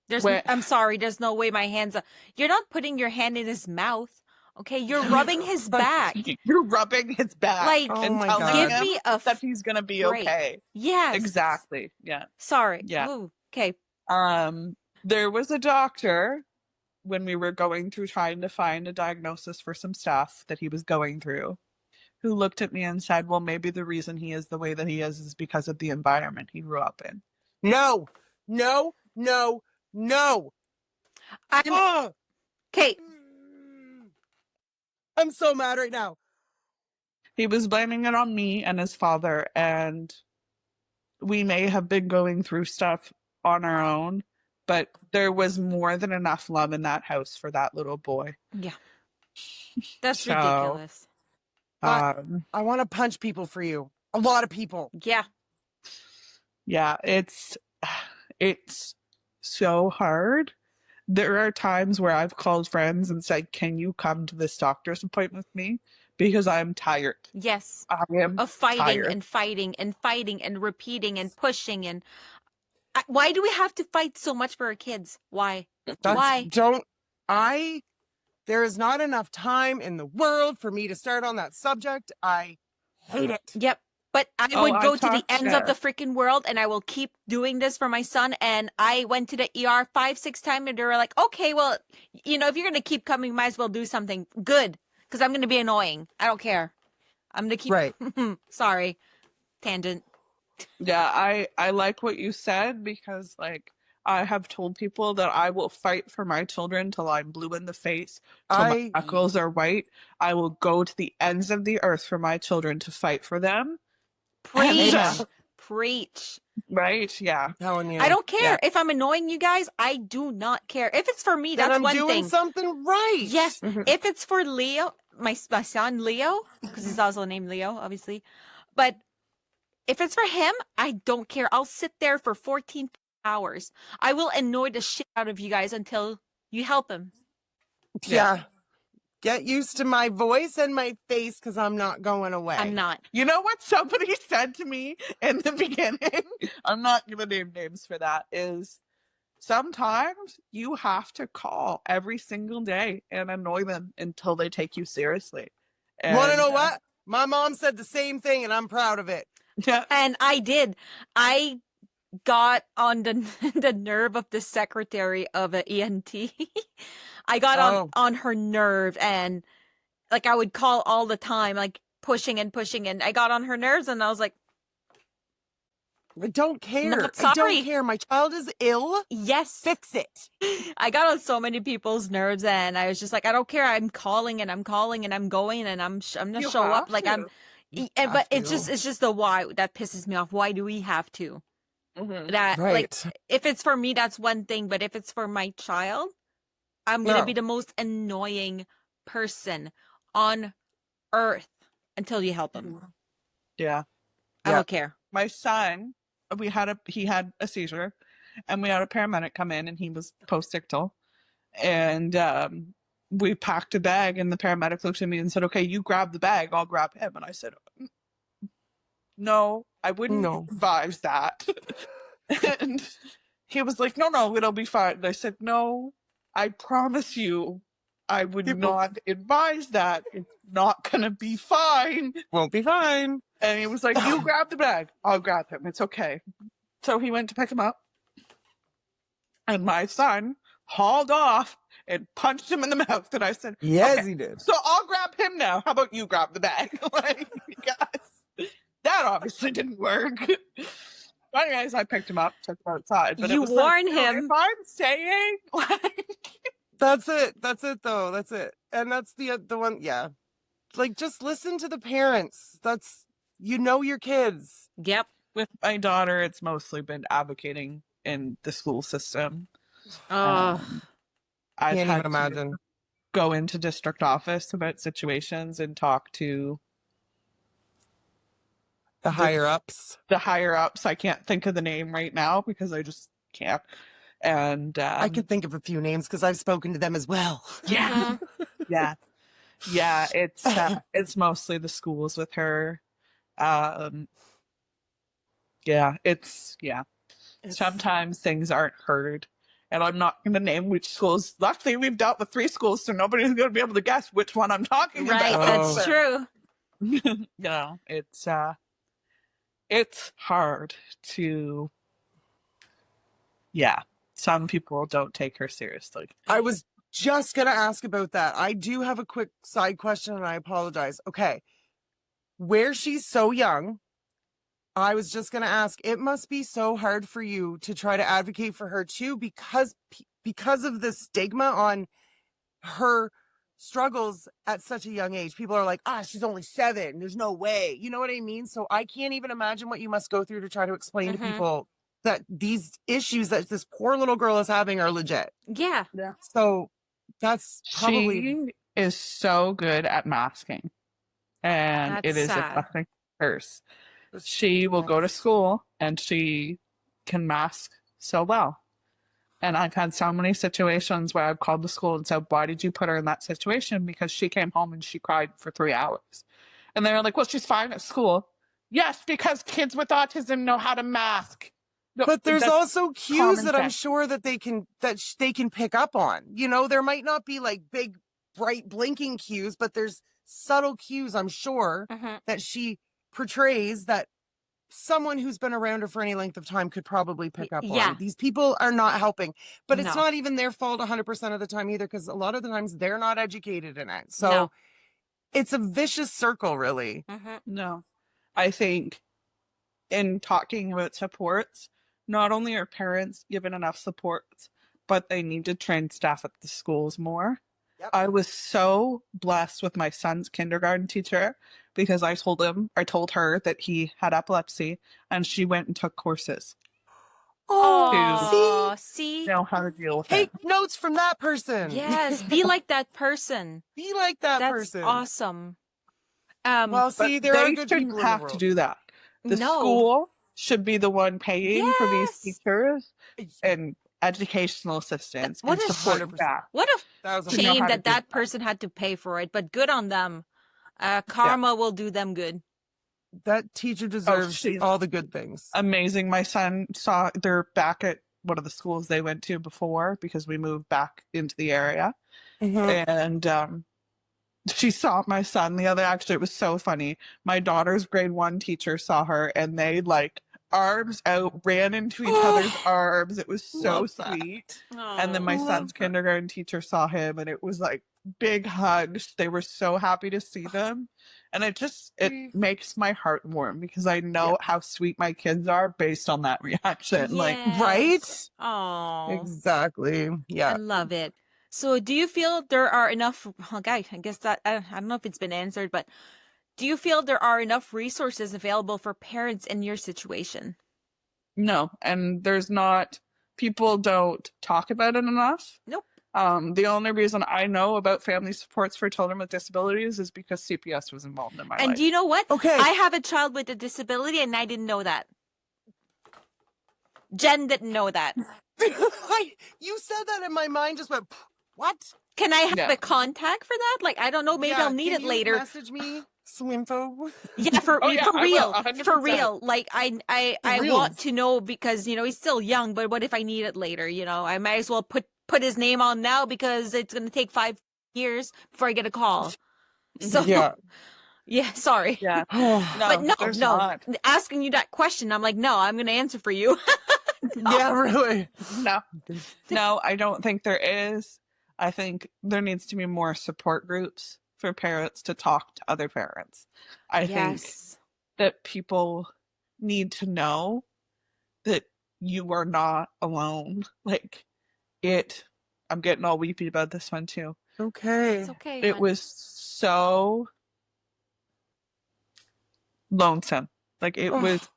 There's I'm sorry, there's no way my hands are, you're not putting your hand in his mouth. Okay, you're rubbing his back. you're rubbing his back Like, Oh and my telling give God. him me a that he's gonna be break. okay. Yes. Exactly. Yeah. Sorry. Yeah. Ooh, okay. There was a doctor when we were going through trying to find a diagnosis for some stuff that he was going through, who looked at me and said, "Well, maybe the reason he is the way that he is because of the environment he grew up in." No, no, no, no. Oh, Okay. I'm so mad right now. He was blaming it on me and his father, and we may have been going through stuff on our own, but there was more than enough love in that house for that little boy. Yeah. That's So, ridiculous. I want to punch people for you. A lot of people. Yeah. Yeah, it's so hard. There are times where I've called friends and said, "Can you come to this doctor's appointment with me? Because I'm tired. Yes. I am Of fighting tired." and fighting and fighting and repeating and pushing and why do we have to fight so much for our kids? Why? Why? There is not enough time in the world for me to start on that subject. I hate it. Yep. But I Oh, would I go to the talked ends of the to- freaking world and I will keep doing this for my son. And I went to the ER 5-6 times and they were like, okay, well, if you're going to keep coming, might as well do something good because I'm going to be annoying. I don't care. I'm going to keep. Right. Sorry. Tangent. Yeah, I like what you said because, like, I have told people that I will fight for my children till I'm blue in the face, till my knuckles are white. I will go to the ends of the earth for my children to fight for them. Preach. And, Preach. right? Yeah. I'm telling you. I don't care. Yeah. If I'm annoying you guys, I do not care. If it's for me, Then that's I'm one doing thing. something right. Yes. Mhm. If it's for Leo, my son Leo, because he's also named Leo, obviously. But if it's for him, I don't care. I'll sit there for 14 hours. I will annoy the shit out of you guys until you help him. Yeah. Get used to my voice and my face because I'm not going away. I'm not. You know what somebody said to me in the beginning? I'm not going to name names for that. Is sometimes you have to call every single day and annoy them until they take you seriously. Want to know And, what? My mom said the same thing and I'm proud of it. Yeah. And I did. I got on the the nerve of the secretary of an ENT. I got on her nerve and like I would call all the time, like pushing and pushing, and I got on her nerves and I was like, I don't care. Not I sorry. don't care. My child is ill. yes. Fix it. I got on so many people's nerves and I was just like, I don't care. I'm calling and I'm calling and I'm going and I'm gonna You show up have like to. but have to. it's just the why that pisses me off. Why do we have to? Mhm. That like Right. if it's for me, that's one thing, but if it's for my child, I'm gonna No. be the most annoying person on earth until you help him. Yeah. I Yeah. don't care. My son, he had a seizure, and we had a paramedic come in, and he was post-ictal, and we packed a bag, and the paramedic looked at me and said, "Okay, you grab the bag, I'll grab him." And I said, "No, I wouldn't No. advise that." And he was like, "No, it'll be fine." And I said, "No, I promise you, I would not advise that. It's not gonna be fine." Won't be fine. And he was like, "You grab the bag, I'll grab him. It's okay." So he went to pick him up, and my son hauled off and punched him in the mouth. And I said, Yes, "Okay, he did. so I'll grab him now. How about you grab the bag?" Like, because that obviously didn't work. But anyways, I picked him up, took him outside. But it You was warn like, him. If I'm saying, like, That's it. That's it, though. That's it. And that's the one. Yeah. Like, just listen to the parents. Your kids. Yep. with my daughter, it's mostly been advocating in the school system. Oh, I've Can't had even imagine. to go into district office about situations and talk to The higher ups. the higher ups. I can't think of the name right now because I just can't. And I could think of a few names because I've spoken to them as well. yeah, yeah, it's mostly the schools with her. Um, it's sometimes things aren't heard. And I'm not going to name which schools. Luckily, we've dealt with 3 schools, so nobody's going to be able to guess which one I'm talking Right, about. that's true. It's hard to, some people don't take her seriously. I was just going to ask about that. I do have a quick side question and I apologize. Okay. Where she's so young, I was just going to ask, it must be so hard for you to try to advocate for her too, because of the stigma on her struggles at such a young age. People are like, she's only 7. There's no way. You know what I mean? So I can't even imagine what you must go through to try to explain to people that these issues that this poor little girl is having are legit. Yeah. So that's probably... She is so good at masking. And That's it is sad. a fucking curse. She will go to school and she can mask so well. And I've had so many situations where I've called the school and said, why did you put her in that situation? Because she came home and she cried for 3 hours. And they were like, well, she's fine at school. Yes, because kids with autism know how to mask. No, but there's also cues that I'm sense. sure that they can pick up on. You know, there might not be like big, bright, blinking cues, but there's subtle cues, I'm sure, that she portrays that someone who's been around her for any length of time could probably pick up on. These people are not helping, but it's not even their fault 100% of the time either, because a lot of the times they're not educated in it. So it's a vicious circle, really. No, I think in talking about supports, not only are parents given enough supports, but they need to train staff at the schools more. I was so blessed with my son's kindergarten teacher because I told her that he had epilepsy and she went and took courses. See? Know how to deal with Take it. notes from that person. Yes, be like that person. Be like that That's person. Awesome. Well, see, there are good people in the have world. to do that. The school should be the one paying for these teachers and educational assistants and support staff. What a shame that person had to pay for it, but good on them. Karma will do them good. That teacher deserves all the good things. Amazing. My son they're back at one of the schools they went to before because we moved back into the area. And she saw my son actually, it was so funny. My daughter's grade 1 teacher saw her and they arms out, ran into each other's arms. It was so sweet. And then my son's kindergarten teacher saw him and it was big hugs. They were so happy to see them. And it makes my heart warm because I know how sweet my kids are based on that reaction. Right? Oh, exactly. Yeah. I love it. So do you feel there are enough, I guess that, I don't know if it's been answered, but do you feel there are enough resources available for parents in your situation? No, and there's not. People don't talk about it enough. Nope. The only reason I know about family supports for children with disabilities is because CPS was involved in my life. And do you know what? Okay. I have a child with a disability and I didn't know that. Jen didn't know that. You said that and my mind just went, what? Can I have a contact for that? I don't know. Maybe I'll need it later. Message me some info. Yeah, for real. For real. I real. want to know because, he's still young, but what if I need it later? I might as well put his name on now because it's going to take 5 years before I get a call. So, yeah, sorry. Yeah. But no. Not. Asking you that question, I'm like, no, I'm going to answer for you. Yeah, really. No, I don't think there is. I think there needs to be more support groups for parents to talk to other parents. I think that people need to know that you are not alone. I'm getting all weepy about this one too. Okay. It's okay. It was so lonesome. It was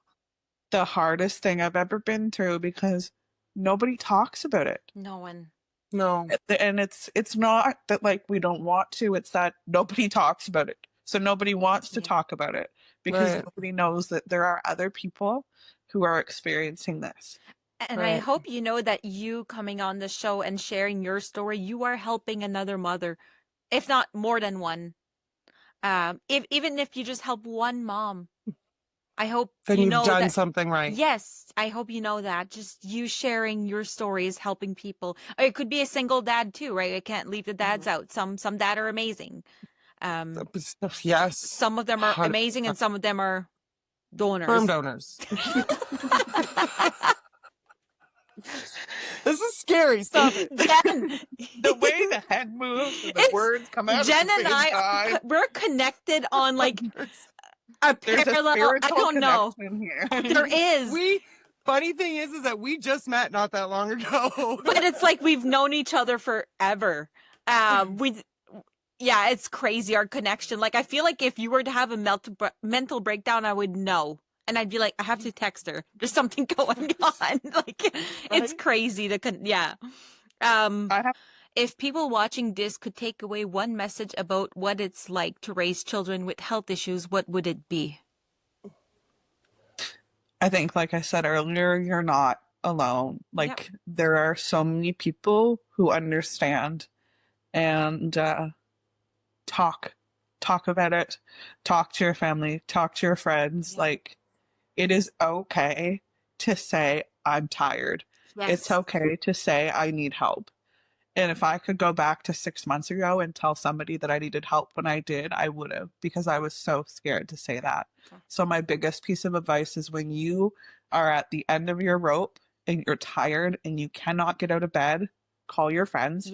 the hardest thing I've ever been through because nobody talks about it. No one. No. And it's not that we don't want to, it's that nobody talks about it. So nobody wants to talk about it because nobody knows that there are other people who are experiencing this. And I Right. hope you know that you coming on the show and sharing your story, you are helping another mother, if not more than one. If even if you just help one mom, I hope Then you you've know done that. something right. Yes, I hope you know that. Just you sharing your story is helping people. Or it could be a single dad too, right? I can't leave the dads out. Some dad are amazing. Yes. Some of them are amazing, and some of them are Sperm donors. donors. This is scary. Stop it. Jen, The way the head moves and the words come out Jen at the and same I, time. we're connected on like a There's a parallel. I spiritual don't know. connection here. There is. Funny thing is that we just met not that long ago. But it's like we've known each other forever. Yeah, it's crazy, our connection. Like, I feel like if you were to have a mental breakdown, I would know. And I'd be like, I have to text her. There's something going on. Like, it's crazy yeah. If people watching this could take away one message about what it's like to raise children with health issues, what would it be? I think, like I said earlier, you're not alone. Like, there are so many people who understand and talk about it. Talk to your family, talk to your friends. Like, it is okay to say, I'm tired. Yes. It's okay to say, I need help. And if I could go back to 6 months ago and tell somebody that I needed help when I did, I would have, because I was so scared to say that. So my biggest piece of advice is when you are at the end of your rope and you're tired and you cannot get out of bed, call your friends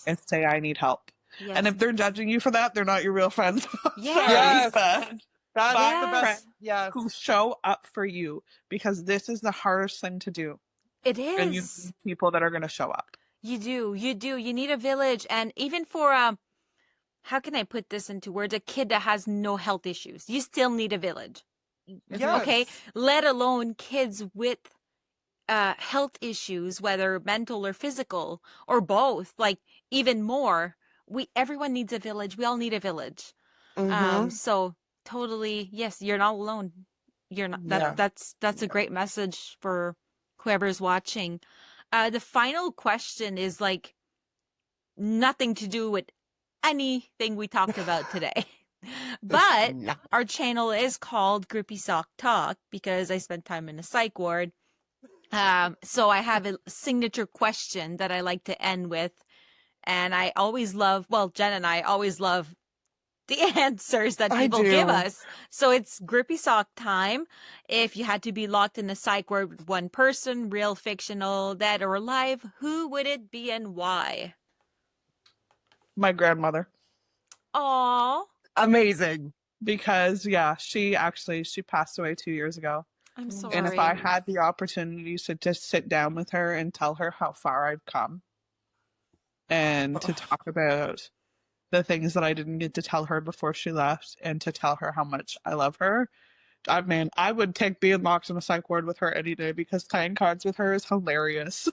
and say, I need help. Yes. And if they're judging you for that, they're not your real friends. Yes. Sorry, That's but the best. friends Yes. who show up for you, because this is the hardest thing to do. It is. And you need people that are going to show up. You do. You need a village. And even for how can I put this into words? A kid that has no health issues, you still need a village. Yes. Okay, let alone kids with health issues, whether mental or physical or both, like even more. Everyone needs a village. We all need a village. So totally, yes, you're not alone. You're not. That's a great message for whoever's watching. The final question is like nothing to do with anything we talked about today. But our channel is called Grippy Sock Talk because I spent time in a psych ward. So I have a signature question that I like to end with. And I always love, Jen and I always love the answers that people give us. So it's Grippy Sock time. If you had to be locked in a psych ward with one person, real, fictional, dead or alive, who would it be and why? My grandmother. Aw. Amazing. Because she passed away 2 years ago. I'm sorry. And if I had the opportunity to just sit down with her and tell her how far I've come and to talk about the things that I didn't get to tell her before she left and to tell her how much I love her, I would take being locked in a psych ward with her any day because playing cards with her is hilarious.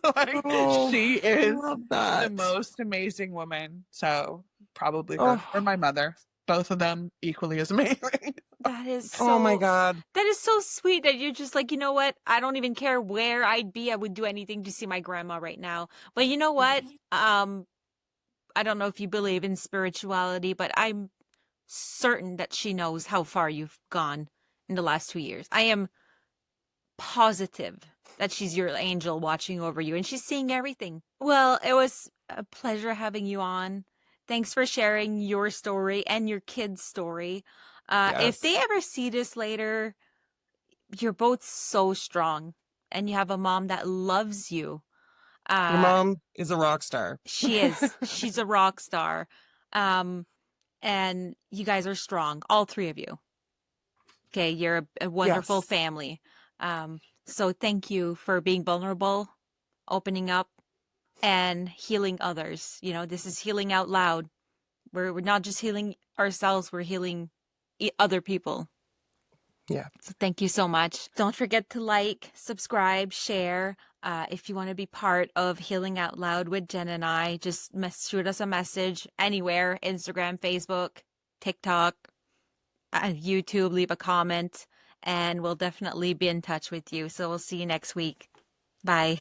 She is the most amazing woman. So probably her or my mother. Both of them equally as amazing. That is Oh my God. That is so sweet that you're just like, you know what? I don't even care where I'd be. I would do anything to see my grandma right now. But you know what? I don't know if you believe in spirituality, but I'm certain that she knows how far you've gone in the last 2 years. I am positive that she's your angel watching over you and she's seeing everything. Well, it was a pleasure having you on. Thanks for sharing your story and your kids' story. If they ever see this later, you're both so strong and you have a mom that loves you. Your mom is a rock star. She is. She's a rock star. And you guys are strong, all three of you. Okay, you're a wonderful family. So thank you for being vulnerable, opening up, and healing others. You know, this is healing out loud. We're not just healing ourselves, we're healing other people. Yeah. So thank you so much. Don't forget to like, subscribe, share. If you want to be part of Healing Out Loud with Jen and I, just shoot us a message anywhere, Instagram, Facebook, TikTok, YouTube, leave a comment, and we'll definitely be in touch with you. So we'll see you next week. Bye.